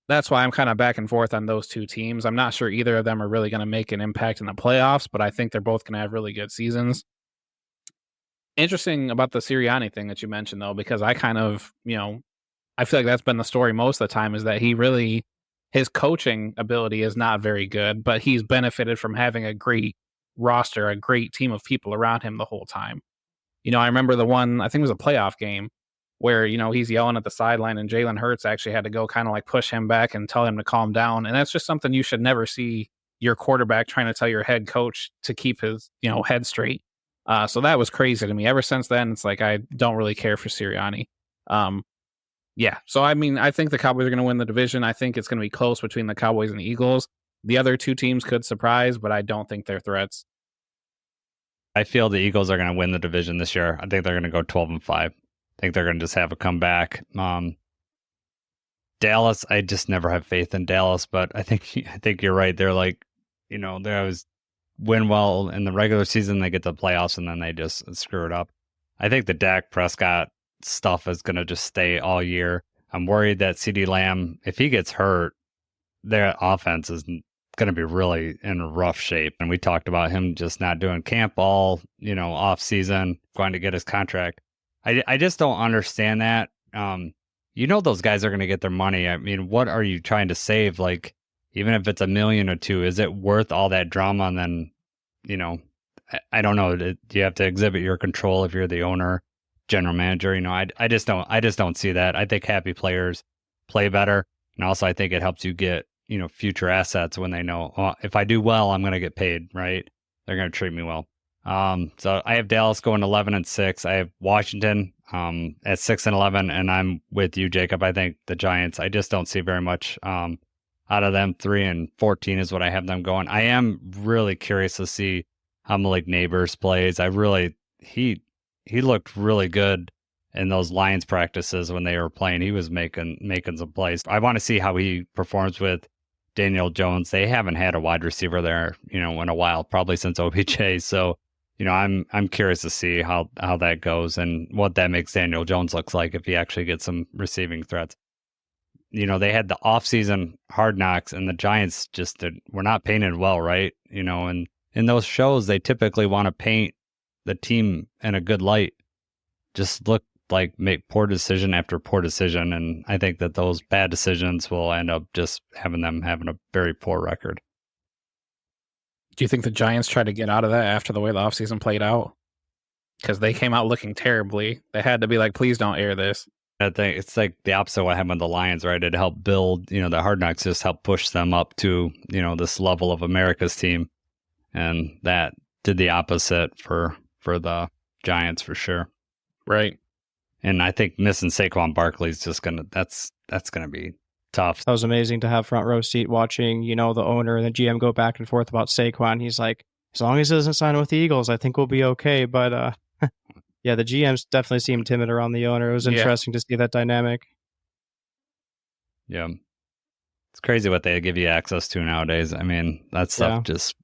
that's why I'm kind of back and forth on those two teams. I'm not sure either of them are really going to make an impact in the playoffs, but I think they're both going to have really good seasons. Interesting about the Sirianni thing that you mentioned, though, because I kind of, I feel like that's been the story most of the time, is that his coaching ability is not very good, but he's benefited from having a great roster, a great team of people around him the whole time. I remember the one, I think it was a playoff game, where, he's yelling at the sideline and Jalen Hurts actually had to go kind of like push him back and tell him to calm down. And that's just something you should never see your quarterback trying to tell your head coach to keep his, head straight. So that was crazy to me. Ever since then, it's like I don't really care for Sirianni. Yeah. So, I mean, I think the Cowboys are going to win the division. I think it's going to be close between the Cowboys and the Eagles. The other two teams could surprise, but I don't think they're threats. I feel the Eagles are going to win the division this year. I think they're going to go 12-5. I think they're going to just have a comeback. Dallas, I just never have faith in Dallas, but I think you're right. They're like, they always win well in the regular season, they get to the playoffs, and then they just screw it up. I think the Dak Prescott stuff is going to just stay all year. I'm worried that CeeDee Lamb, if he gets hurt, their offense is going to be really in rough shape. And we talked about him just not doing camp all, off season, going to get his contract. I just don't understand that. Those guys are going to get their money. I mean, what are you trying to save? Like, even if it's $1 million or $2 million, is it worth all that drama? And then, I don't know. Do you have to exhibit your control if you're the owner, general manager? I just don't see that. I think happy players play better. And also I think it helps you get, future assets when they know, if I do well, I'm going to get paid, right? They're going to treat me well. So I have Dallas going 11-6. I have Washington at 6-11, and I'm with you, Jacob. I think the Giants, I just don't see very much out of them. 3-14 is what I have them going. I am really curious to see how Malik Neighbors plays. He looked really good in those Lions practices when they were playing. He was making some plays. I want to see how he performs with Daniel Jones. They haven't had a wide receiver there, in a while, probably since OBJ. So, I'm curious to see how that goes and what that makes Daniel Jones looks like if he actually gets some receiving threats. They had the offseason Hard Knocks, and the Giants just were not painted well, right? And in those shows, they typically want to paint the team in a good light. Just look like make poor decision after poor decision, and I think that those bad decisions will end up just having them having a very poor record. Do you think the Giants tried to get out of that after the way the offseason played out? Because they came out looking terribly. They had to be like, please don't air this. I think it's like the opposite of what happened with the Lions, right? It helped build, the Hard Knocks just helped push them up to, this level of America's team. And that did the opposite for the Giants for sure. Right. And I think missing Saquon Barkley is just that's gonna be tough. That was amazing to have front row seat watching, the owner and the GM go back and forth about Saquon. He's like, as long as he doesn't sign with the Eagles, I think we'll be okay. But yeah, the GMs definitely seemed timid around the owner. It was interesting to see that dynamic. Yeah. It's crazy what they give you access to nowadays. I mean, that stuff just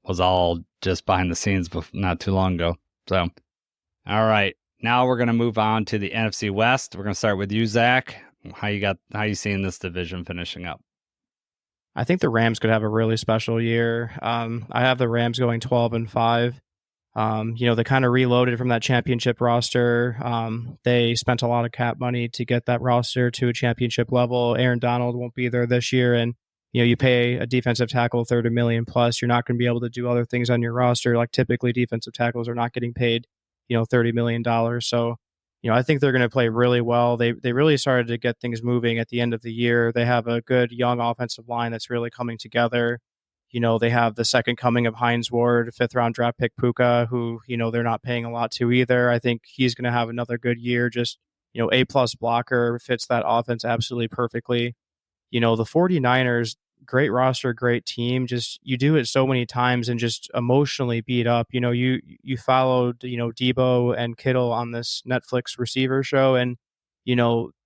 was all just behind the scenes not too long ago. So, all right. Now we're going to move on to the NFC West. We're going to start with you, Zach. How you seeing this division finishing up? I think the Rams could have a really special year. I have the Rams going 12-5. They kind of reloaded from that championship roster. They spent a lot of cap money to get that roster to a championship level. Aaron Donald won't be there this year. And, you pay a defensive tackle $30 million plus, you're not going to be able to do other things on your roster. Like typically defensive tackles are not getting paid, $30 million. So, I think they're going to play really well. They really started to get things moving at the end of the year. They have a good young offensive line that's really coming together. They have the second coming of Hines Ward, 5th-round draft pick Puka, who, they're not paying a lot to either. I think he's going to have another good year. Just, A+ blocker, fits that offense absolutely perfectly. The 49ers great roster, great team. Just you do it so many times and just emotionally beat up. You followed Debo and Kittle on this Netflix receiver show, and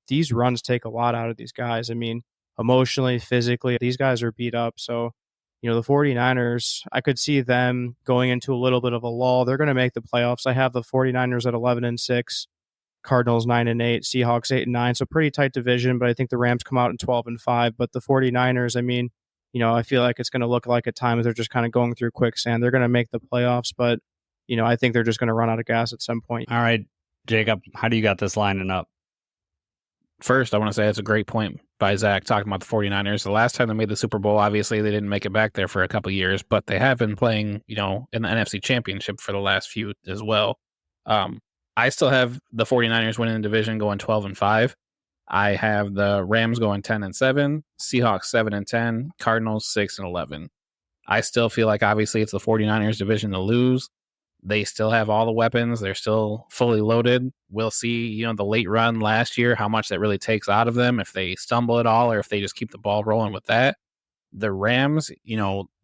these runs take a lot out of these guys. I mean, emotionally, physically, these guys are beat up. So the 49ers, I could see them going into a little bit of a lull. They're going to make the playoffs. I have the 49ers at 11-6, Cardinals 9-8, Seahawks 8-9. So pretty tight division, but I think the Rams come out in 12-5. But the 49ers, I mean, I feel like it's going to look like at times they're just kind of going through quicksand. They're going to make the playoffs, but I think they're just going to run out of gas at some point. All right, Jacob, how do you got this lining up? First, I want to say it's a great point by Zach talking about the 49ers. The last time they made the Super Bowl, obviously they didn't make it back there for a couple of years, but they have been playing, in the NFC Championship for the last few as well. I still have the 49ers winning the division going 12-5. I have the Rams going 10-7, Seahawks 7-10, Cardinals 6-11. I still feel like obviously it's the 49ers division to lose. They still have all the weapons. They're still fully loaded. We'll see, the late run last year, how much that really takes out of them, if they stumble at all or if they just keep the ball rolling with that. The Rams,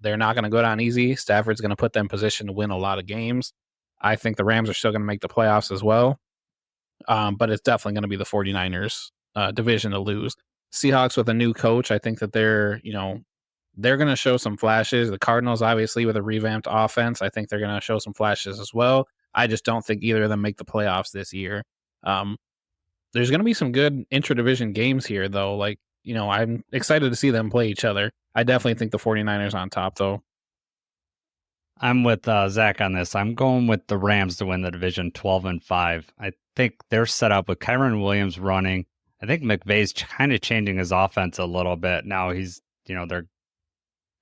they're not going to go down easy. Stafford's going to put them in position to win a lot of games. I think the Rams are still going to make the playoffs as well. But it's definitely going to be the 49ers division to lose. Seahawks with a new coach, I think that they're going to show some flashes. The Cardinals, obviously, with a revamped offense, I think they're going to show some flashes as well. I just don't think either of them make the playoffs this year. There's going to be some good intra-division games here, though. I'm excited to see them play each other. I definitely think the 49ers on top, though. I'm with Zach on this. I'm going with the Rams to win the division 12-5. I think they're set up with Kyren Williams running. I think McVay's kind of changing his offense a little bit. Now he's, they're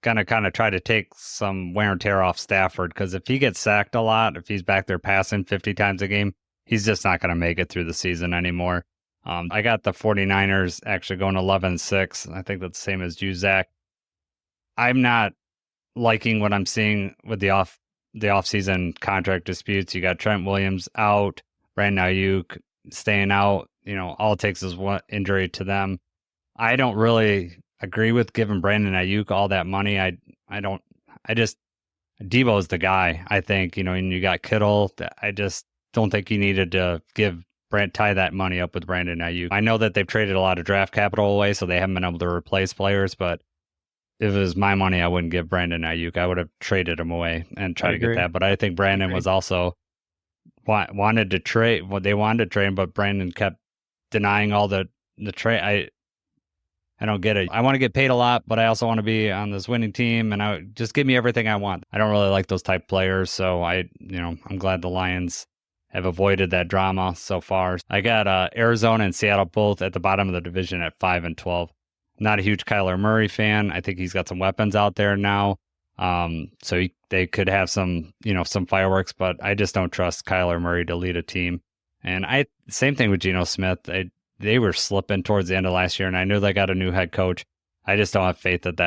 going to kind of try to take some wear and tear off Stafford, because if he gets sacked a lot, if he's back there passing 50 times a game, he's just not going to make it through the season anymore. I got the 49ers actually going 11-6. I think that's the same as you, Zach. I'm not liking what I'm seeing with the off-season contract disputes. You got Trent Williams out, Brandon Ayuk staying out. All it takes is one injury to them. I don't really agree with giving Brandon Ayuk all that money. Debo's the guy, I think, and you got Kittle. I just don't think you needed to tie that money up with Brandon Ayuk. I know that they've traded a lot of draft capital away, so they haven't been able to replace players, but if it was my money, I wouldn't give Brandon Ayuk. I would have traded him away and tried to get that. But I think Brandon was also wanted to trade. Well, they wanted to trade him, but Brandon kept denying all the trade. I don't get it. I want to get paid a lot, but I also want to be on this winning team, and just give me everything I want. I don't really like those type players, so I'm glad the Lions have avoided that drama so far. I got Arizona and Seattle both at the bottom of the division at 5-12. Not a huge Kyler Murray fan. I think he's got some weapons out there now. So they could have some fireworks, but I just don't trust Kyler Murray to lead a team. And same thing with Geno Smith. They were slipping towards the end of last year, and I knew they got a new head coach. I just don't have faith that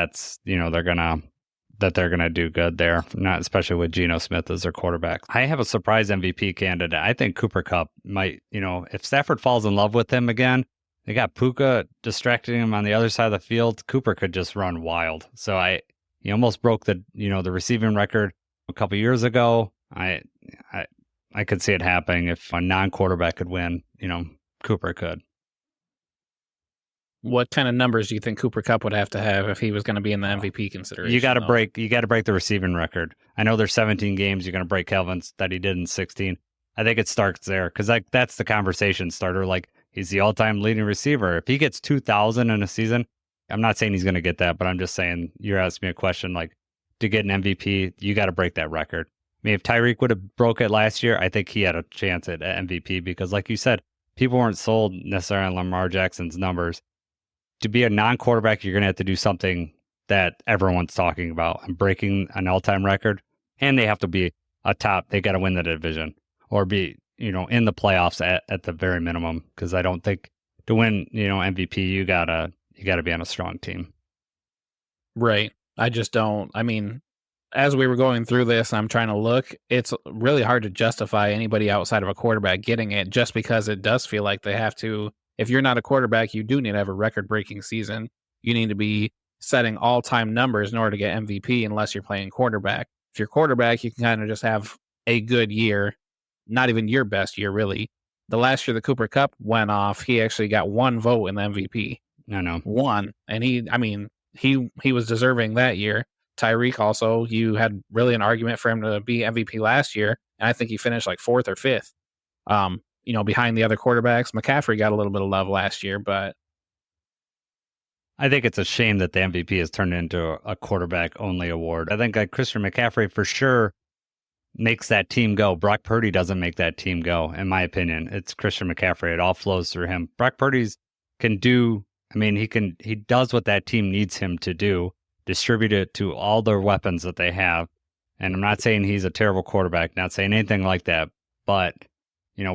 they're gonna do good there. Not especially with Geno Smith as their quarterback. I have a surprise MVP candidate. I think Cooper Kupp might. If Stafford falls in love with him again. They got Puka distracting him on the other side of the field. Cooper could just run wild. So he almost broke the receiving record a couple years ago. I could see it happening if a non-quarterback could win. Cooper could. What kind of numbers do you think Cooper Kupp would have to have if he was going to be in the MVP consideration? You got to break the receiving record. I know there's 17 games. You're going to break Kelvin's that he did in 16. I think it starts there because that's the conversation starter. He's the all-time leading receiver. If he gets 2,000 in a season, I'm not saying he's going to get that, but I'm just saying you're asking me a question to get an MVP, you got to break that record. I mean, if Tyreek would have broke it last year, I think he had a chance at MVP because, like you said, people weren't sold necessarily on Lamar Jackson's numbers. To be a non-quarterback, you're going to have to do something that everyone's talking about and breaking an all-time record, and they have to be a top. They got to win the division or be in the playoffs at the very minimum, because I don't think to win, MVP, you gotta be on a strong team. Right. I just don't. I mean, as we were going through this, I'm trying to look. It's really hard to justify anybody outside of a quarterback getting it, just because it does feel like they have to. If you're not a quarterback, you do need to have a record-breaking season. You need to be setting all-time numbers in order to get MVP unless you're playing quarterback. If you're quarterback, you can kind of just have a good year, not even your best year, really. The last year the Cooper Kupp went off, he actually got one vote in the MVP. I know. One. And he was deserving that year. Tyreek also, you had really an argument for him to be MVP last year, and I think he finished like 4th or 5th. Behind the other quarterbacks. McCaffrey got a little bit of love last year, but I think it's a shame that the MVP has turned into a quarterback-only award. I think Christian McCaffrey for sure makes that team go. Brock Purdy doesn't make that team go, in my opinion. It's Christian McCaffrey. It all flows through him. Brock Purdy's can do, he does what that team needs him to do, distribute it to all their weapons that they have. And I'm not saying he's a terrible quarterback, not saying anything like that, but,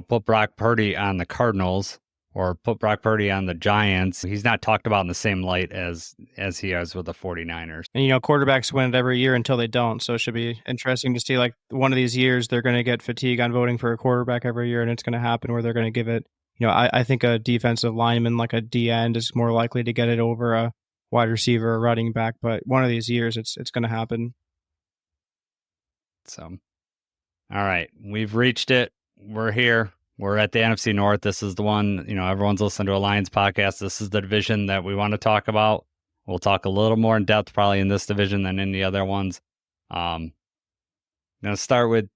put Brock Purdy on the Cardinals or put Brock Purdy on the Giants. He's not talked about in the same light as he is with the 49ers. And, quarterbacks win it every year until they don't. So it should be interesting to see, like, one of these years they're going to get fatigue on voting for a quarterback every year, and it's going to happen where they're going to give it. I think a defensive lineman like a D-end is more likely to get it over a wide receiver or running back. But one of these years, it's going to happen. So, all right. We've reached it. We're here. We're at the NFC North. This is the one, everyone's listening to a Lions podcast. This is the division that we want to talk about. We'll talk a little more in depth probably in this division than in the other ones. I'm going to start with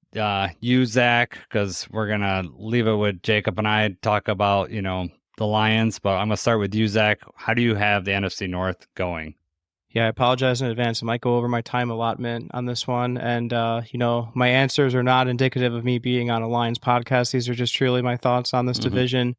you, Zach, because we're going to leave it with Jacob and I talk about, the Lions. But I'm going to start with you, Zach. How do you have the NFC North going? Yeah, I apologize in advance. I might go over my time allotment on this one. And, my answers are not indicative of me being on a Lions podcast. These are just truly my thoughts on this division.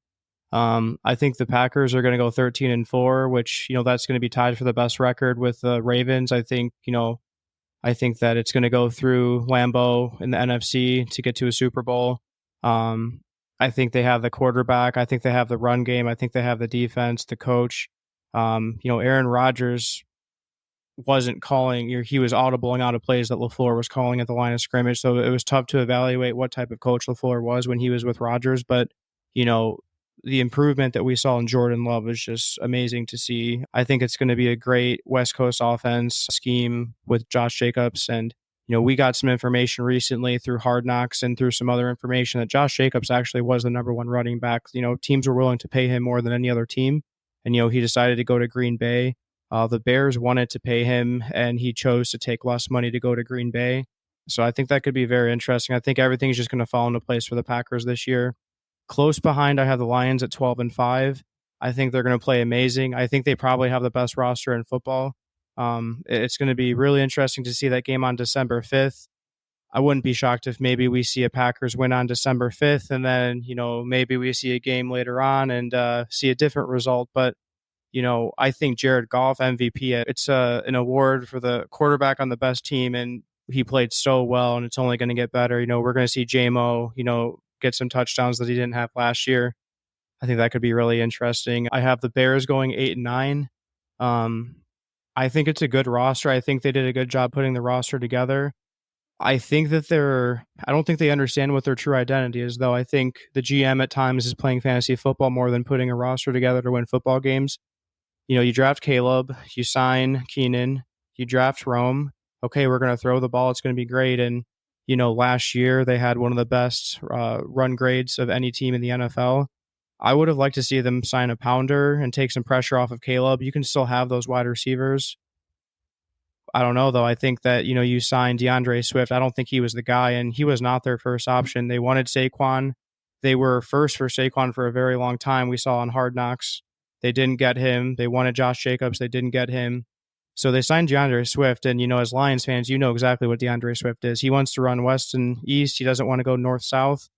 I think the Packers are going to go 13-4, which, that's going to be tied for the best record with the Ravens. I think that it's going to go through Lambeau in the NFC to get to a Super Bowl. I think they have the quarterback. I think they have the run game. I think they have the defense, the coach. Aaron Rodgers wasn't calling, he was audibling out of plays that LaFleur was calling at the line of scrimmage. So it was tough to evaluate what type of coach LaFleur was when he was with Rodgers. But, the improvement that we saw in Jordan Love was just amazing to see. I think it's going to be a great West Coast offense scheme with Josh Jacobs. And, we got some information recently through Hard Knocks and through some other information that Josh Jacobs actually was the number one running back. Teams were willing to pay him more than any other team. And, he decided to go to Green Bay. The Bears wanted to pay him, and he chose to take less money to go to Green Bay. So I think that could be very interesting. I think everything's just going to fall into place for the Packers this year. Close behind, I have the Lions at 12-5. I think they're going to play amazing. I think they probably have the best roster in football. It's going to be really interesting to see that game on December 5th. I wouldn't be shocked if maybe we see a Packers win on December 5th, and then, maybe we see a game later on and see a different result. But I think Jared Goff MVP, it's an award for the quarterback on the best team, and he played so well, and it's only going to get better. We're going to see J-Mo, get some touchdowns that he didn't have last year. I think that could be really interesting. I have the Bears going 8-9. I think it's a good roster. I think they did a good job putting the roster together. I think that I don't think they understand what their true identity is, though. I think the GM at times is playing fantasy football more than putting a roster together to win football games. You draft Caleb, you sign Keenan, you draft Rome. Okay, we're going to throw the ball. It's going to be great. And, last year they had one of the best run grades of any team in the NFL. I would have liked to see them sign a pounder and take some pressure off of Caleb. You can still have those wide receivers. I don't know, though. I think that, you signed DeAndre Swift. I don't think he was the guy, and he was not their first option. They wanted Saquon. They were first for Saquon for a very long time. We saw on Hard Knocks. They didn't get him. They wanted Josh Jacobs. They didn't get him. So they signed DeAndre Swift. And, as Lions fans, exactly what DeAndre Swift is. He wants to run west and east. He doesn't want to go north-south.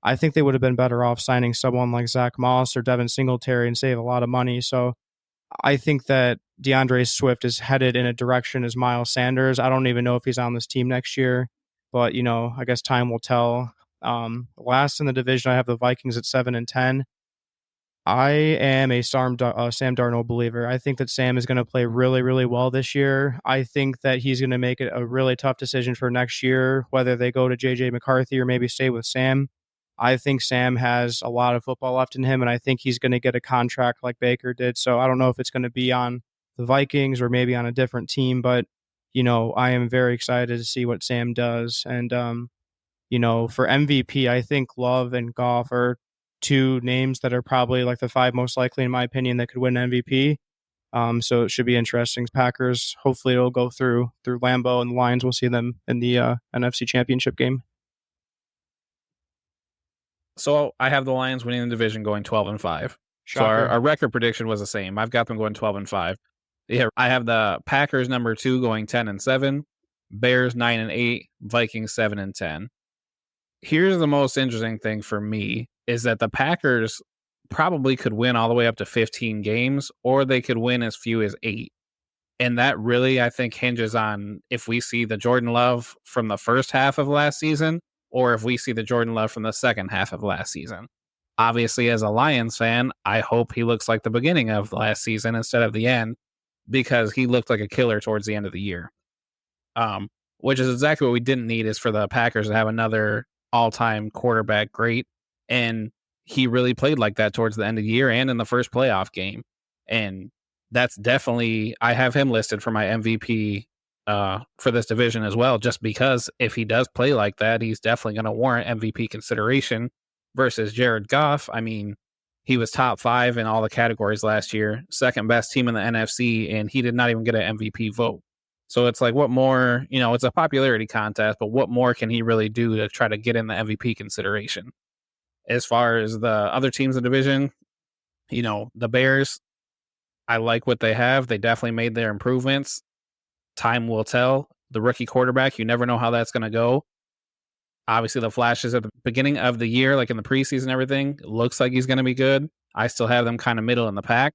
I think they would have been better off signing someone like Zach Moss or Devin Singletary and save a lot of money. So I think that DeAndre Swift is headed in a direction as Miles Sanders. I don't even know if he's on this team next year. But, I guess time will tell. Last in the division, I have the Vikings at 7-10. I am a Sam Darnold believer. I think that Sam is going to play really, really well this year. I think that he's going to make it a really tough decision for next year, whether they go to J.J. McCarthy or maybe stay with Sam. I think Sam has a lot of football left in him, and I think he's going to get a contract like Baker did. So I don't know if it's going to be on the Vikings or maybe on a different team. But, I am very excited to see what Sam does. And, for MVP, I think Love and Goff are two names that are probably like the 5 most likely, in my opinion, that could win MVP. So it should be interesting. Packers, hopefully it'll go through Lambeau, and the Lions will see them in the NFC Championship game. So I have the Lions winning the division, going 12-5. So Shocker. our record prediction was the same. I've got them going 12-5. Yeah, I have the Packers number 2 going 10-7, Bears 9-8, Vikings 7-10. Here's the most interesting thing for me is that the Packers probably could win all the way up to 15 games, or they could win as few as 8. And that really, I think, hinges on if we see the Jordan Love from the first half of last season, or if we see the Jordan Love from the second half of last season. Obviously, as a Lions fan, I hope he looks like the beginning of last season instead of the end, because he looked like a killer towards the end of the year. Which is exactly what we didn't need, is for the Packers to have another all-time quarterback great. And he really played like that towards the end of the year and in the first playoff game. And that's definitely, I have him listed for my MVP for this division as well, just because if he does play like that, he's definitely going to warrant MVP consideration versus Jared Goff. I mean, he was top 5 in all the categories last year, second best team in the NFC, and he did not even get an MVP vote. So it's like, what more, it's a popularity contest, but what more can he really do to try to get in the MVP consideration? As far as the other teams in the division, the Bears, I like what they have. They definitely made their improvements. Time will tell. The rookie quarterback, you never know how that's going to go. Obviously, the flashes at the beginning of the year, like in the preseason, everything looks like he's going to be good. I still have them kind of middle in the pack.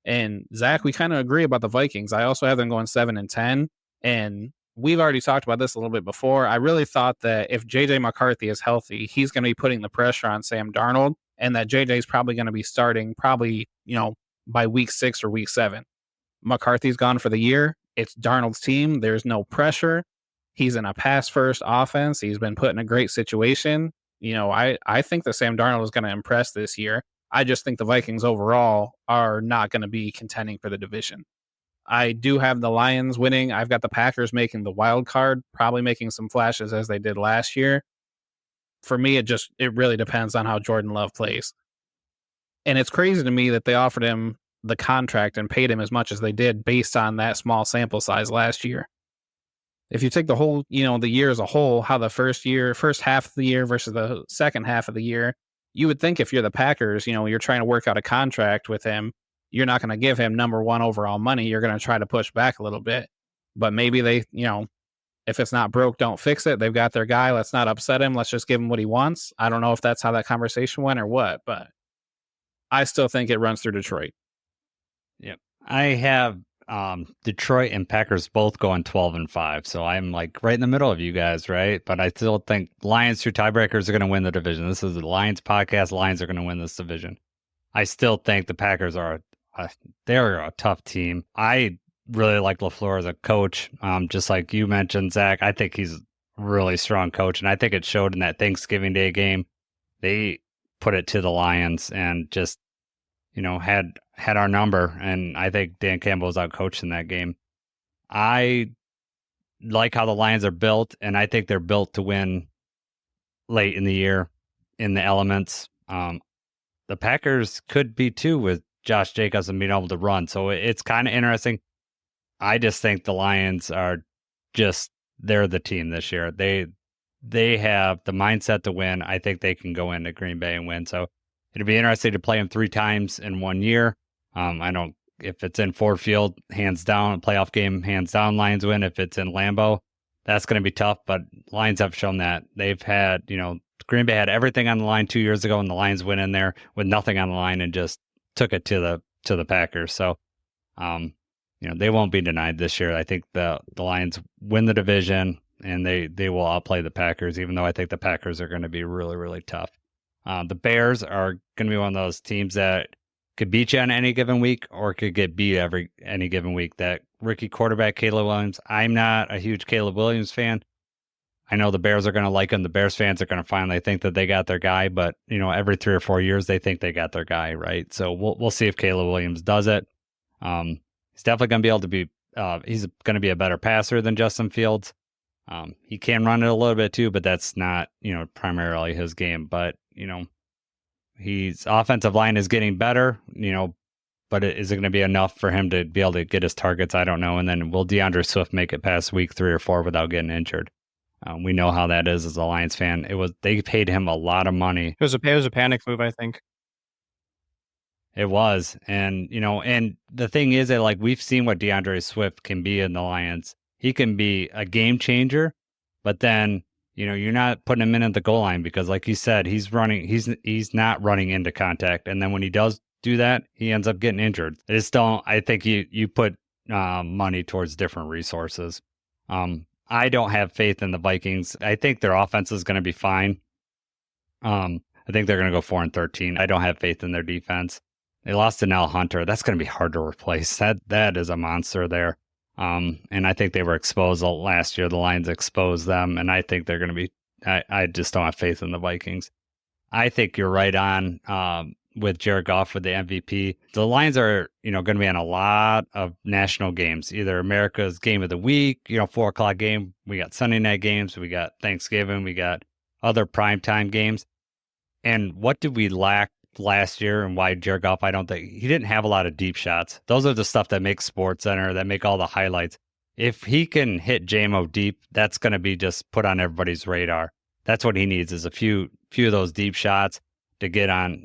And Zach, we kind of agree about the Vikings. I also have them going 7-10. And we've already talked about this a little bit before. I really thought that if JJ McCarthy is healthy, he's going to be putting the pressure on Sam Darnold, and that JJ is probably going to be starting by week 6 or week 7. McCarthy's gone for the year. It's Darnold's team. There's no pressure. He's in a pass-first offense. He's been put in a great situation. I think that Sam Darnold is going to impress this year. I just think the Vikings overall are not going to be contending for the division. I do have the Lions winning. I've got the Packers making the wild card, probably making some flashes as they did last year. For me, it really depends on how Jordan Love plays. And it's crazy to me that they offered him the contract and paid him as much as they did based on that small sample size last year. If you take the whole, the year as a whole, how the first half of the year versus the second half of the year, you would think if you're the Packers, you're trying to work out a contract with him, you're not going to give him number 1 overall money. You're going to try to push back a little bit. But maybe they, if it's not broke, don't fix it. They've got their guy. Let's not upset him. Let's just give him what he wants. I don't know if that's how that conversation went or what, but I still think it runs through Detroit. Yep. I have Detroit and Packers both going 12-5. So I'm like right in the middle of you guys, right? But I still think Lions through tiebreakers are going to win the division. This is the Lions podcast. Lions are going to win this division. I still think the Packers are they're a tough team. I really like LaFleur as a coach. Just like you mentioned, Zach, I think he's a really strong coach. And I think it showed in that Thanksgiving Day game. They put it to the Lions and just, had our number. And I think Dan Campbell was out coached in that game. I like how the Lions are built, and I think they're built to win late in the year in the elements. The Packers could be too with Josh Jacobs and being able to run. So it's kind of interesting. I just think the Lions are they're the team this year. They have the mindset to win. I think they can go into Green Bay and win. So it'll be interesting to play them 3 times in 1 year. If it's in Ford Field, hands down, a playoff game, hands down, Lions win. If it's in Lambeau, that's going to be tough. But Lions have shown that they've had, Green Bay had everything on the line 2 years ago, and the Lions went in there with nothing on the line and just took it to the Packers. So, they won't be denied this year. I think the Lions win the division, and they will outplay the Packers, even though I think the Packers are going to be really, really tough. The Bears are going to be one of those teams that could beat you on any given week or could get beat any given week. That rookie quarterback, Caleb Williams, I'm not a huge Caleb Williams fan. I know the Bears are going to like him. The Bears fans are going to finally think that they got their guy, but every 3 or 4 years they think they got their guy, right? So we'll see if Caleb Williams does it. He's definitely going to be able to be. He's going to be a better passer than Justin Fields. He can run it a little bit too, but that's not primarily his game. But his offensive line is getting better. But is it going to be enough for him to be able to get his targets? I don't know. And then will DeAndre Swift make it past week 3 or 4 without getting injured? We know how that is as a Lions fan. They paid him a lot of money. It was a panic move, I think. It was. And and the thing is that we've seen what DeAndre Swift can be in the Lions. He can be a game changer, but then you're not putting him in at the goal line because, like you said, he's not running into contact. And then when he does do that, he ends up getting injured. I think you put money towards different resources. I don't have faith in the Vikings. I think their offense is going to be fine. I think they're going to go 4-13. I don't have faith in their defense. They lost to Nell Hunter. That's going to be hard to replace. That is a monster there. And I think they were exposed last year. The Lions exposed them, and I think they're going to be. I just don't have faith in the Vikings. I think you're right on with Jared Goff with the MVP. The Lions are going to be on a lot of national games, either America's Game of the Week, 4:00 game. We got Sunday night games. We got Thanksgiving. We got other primetime games. And what did we lack last year and why Jared Goff, I don't think he didn't have a lot of deep shots. Those are the stuff that make SportsCenter, that make all the highlights. If he can hit JMO deep, that's going to be just put on everybody's radar. That's what he needs is a few of those deep shots to get on,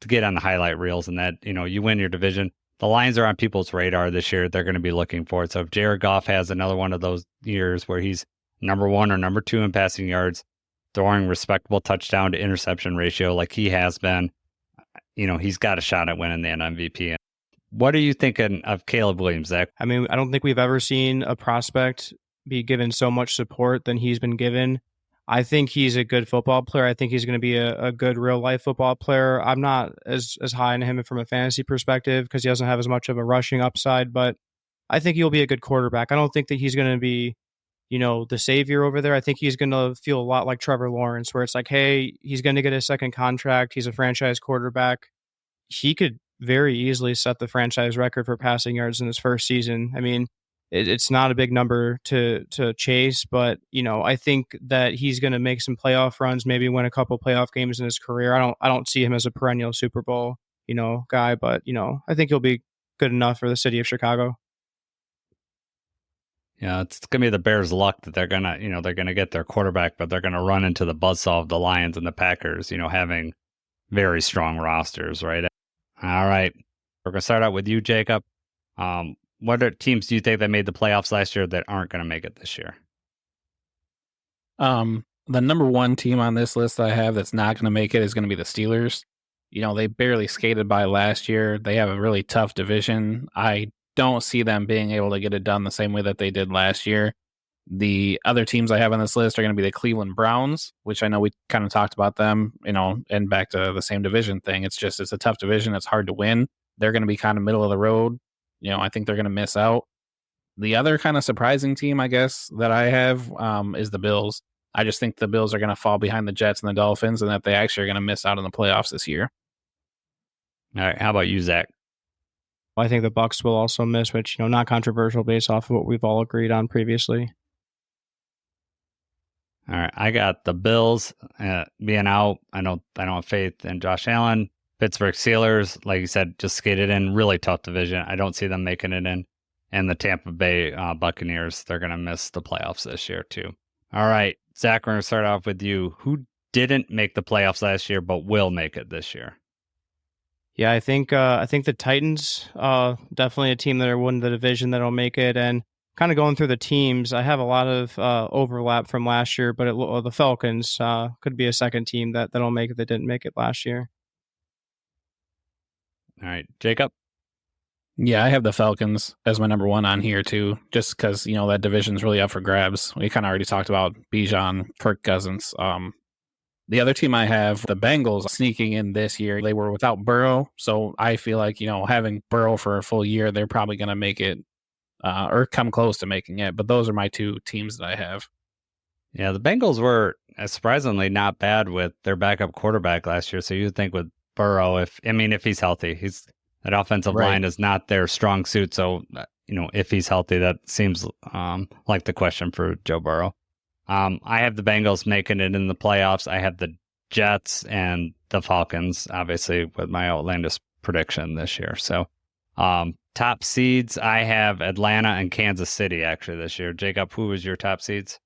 to get on the highlight reels, and that, you win your division. The Lions are on people's radar this year. They're going to be looking for it. So if Jared Goff has another one of those years where he's number 1 or number 2 in passing yards, throwing respectable touchdown to interception ratio like he has been, he's got a shot at winning the MVP. What are you thinking of Caleb Williams, Zach? I mean, I don't think we've ever seen a prospect be given so much support than he's been given. I think he's a good football player. I think he's going to be a good real-life football player. I'm not as high on him from a fantasy perspective because he doesn't have as much of a rushing upside, but I think he'll be a good quarterback. I don't think that he's going to be, the savior over there. I think he's going to feel a lot like Trevor Lawrence, where it's like, hey, he's going to get a second contract. He's a franchise quarterback. He could very easily set the franchise record for passing yards in his first season. I mean, it's not a big number to chase, but I think that he's going to make some playoff runs, maybe win a couple playoff games in his career. I don't see him as a perennial Super Bowl guy, but I think he'll be good enough for the city of Chicago. Yeah, it's going to be the Bears' luck that they're going to get their quarterback, but they're going to run into the buzzsaw of the Lions and the Packers, having very strong rosters, right? All right. We're going to start out with you, Jacob. What teams do you think that made the playoffs last year that aren't going to make it this year? The number 1 team on this list that I have that's not going to make it is going to be the Steelers. They barely skated by last year. They have a really tough division. I don't see them being able to get it done the same way that they did last year. The other teams I have on this list are going to be the Cleveland Browns, which I know we kind of talked about them, and back to the same division thing. It's a tough division. It's hard to win. They're going to be kind of middle of the road. I think they're going to miss out. The other kind of surprising team, I guess, that I have is the Bills. I just think the Bills are going to fall behind the Jets and the Dolphins and that they actually are going to miss out on the playoffs this year. All right. How about you, Zach? I think the Bucs will also miss, which, not controversial based off of what we've all agreed on previously. All right. I got the Bills being out. I don't have faith in Josh Allen. Pittsburgh Steelers, like you said, just skated in. Really tough division. I don't see them making it in. And the Tampa Bay Buccaneers, they're going to miss the playoffs this year too. All right. Zach, we're going to start off with you. Who didn't make the playoffs last year but will make it this year? Yeah, I think the Titans, definitely a team that are winning the division that'll make it. And kind of going through the teams, I have a lot of overlap from last year, but the Falcons could be a second team that'll make it that didn't make it last year. All right, Jacob? Yeah, I have the Falcons as my number 1 on here too, just because, that division's really up for grabs. We kind of already talked about Bijan, Kirk Cousins. The other team I have, the Bengals, sneaking in this year. They were without Burrow, so I feel like, having Burrow for a full year, they're probably going to make it or come close to making it. But those are my 2 teams that I have. Yeah, the Bengals were surprisingly not bad with their backup quarterback last year. So you'd think with Burrow, if he's healthy, That offensive Right. line is not their strong suit. So, if he's healthy, that seems like the question for Joe Burrow. I have the Bengals making it in the playoffs. I have the Jets and the Falcons, obviously, with my outlandish prediction this year. So, top seeds, I have Atlanta and Kansas City actually this year. Jacob, who was your top seeds?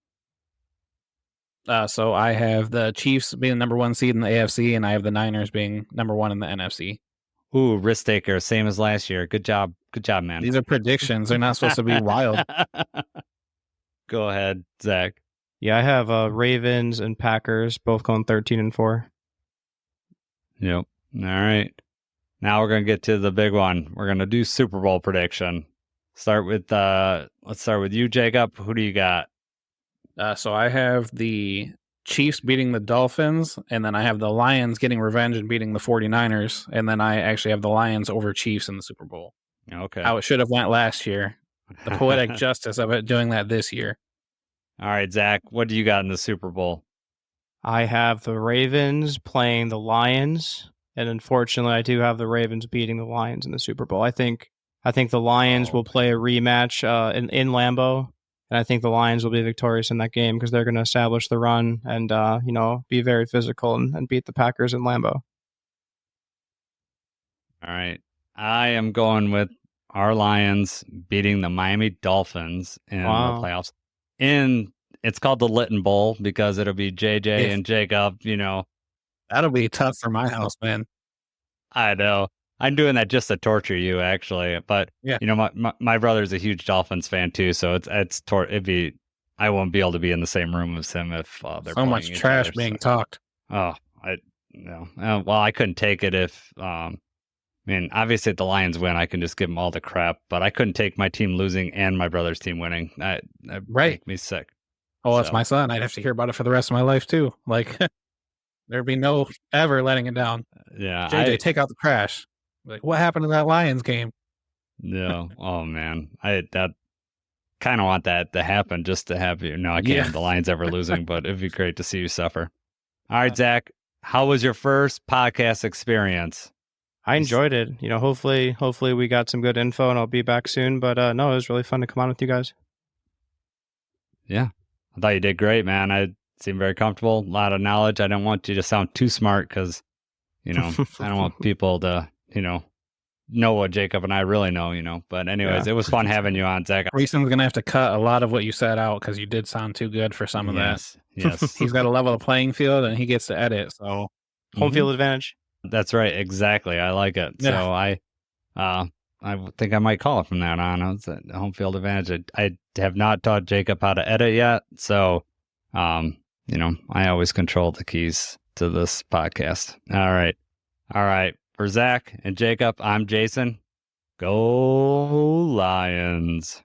So I have the Chiefs being the number 1 seed in the AFC, and I have the Niners being number 1 in the NFC. Ooh, risk taker, same as last year. Good job, man. These are predictions. They're not supposed to be wild. Go ahead, Zach. Yeah, I have Ravens and Packers both going 13-4. Yep. All right. Now we're gonna get to the big one. We're gonna do Super Bowl prediction. Let's start with you, Jacob. Who do you got? So I have the Chiefs beating the Dolphins, and then I have the Lions getting revenge and beating the 49ers, and then I actually have the Lions over Chiefs in the Super Bowl. Okay. How it should have went last year. The poetic justice of it doing that this year. All right, Zach, what do you got in the Super Bowl? I have the Ravens playing the Lions, and unfortunately, I do have the Ravens beating the Lions in the Super Bowl. I think the Lions will play a rematch in Lambeau, and I think the Lions will be victorious in that game because they're going to establish the run and be very physical and beat the Packers in Lambeau. All right. I am going with our Lions beating the Miami Dolphins in the playoffs. It's called the Litton Bowl because it'll be JJ and Jacob, That'll be tough for my house, man. I know. I'm doing that just to torture you, actually. But my brother's a huge Dolphins fan too, so I won't be able to be in the same room as him if they're so much trash being talked. Oh, well, I couldn't take it if. Obviously, if the Lions win, I can just give them all the crap. But I couldn't take my team losing and my brother's team winning. That make me sick. Oh, that's my son. I'd have to hear about it for the rest of my life too. Like there'd be no ever letting it down. Yeah, JJ, take out the trash. Like, what happened to that Lions game? No. Oh man, I kind of want that to happen just to have you. No, I can't have the Lions ever losing, but it'd be great to see you suffer. All right, Zach, how was your first podcast experience? I enjoyed it. Hopefully we got some good info, and I'll be back soon. But no, it was really fun to come on with you guys. Yeah, I thought you did great, man. I seemed very comfortable, a lot of knowledge. I don't want you to sound too smart because, I don't want people to, know what Jacob and I really know, But anyways, It was fun having you on, Zach. Reason's going to have to cut a lot of what you said out because you did sound too good for some of that. Yes. He's got to level the playing field and he gets to edit. So home field advantage. That's right. Exactly. I like it. Yeah. So I think I might call it from that on. It's a home field advantage. I have not taught Jacob how to edit yet. So, I always control the keys to this podcast. All right. For Zach and Jacob, I'm Jason. Go Lions.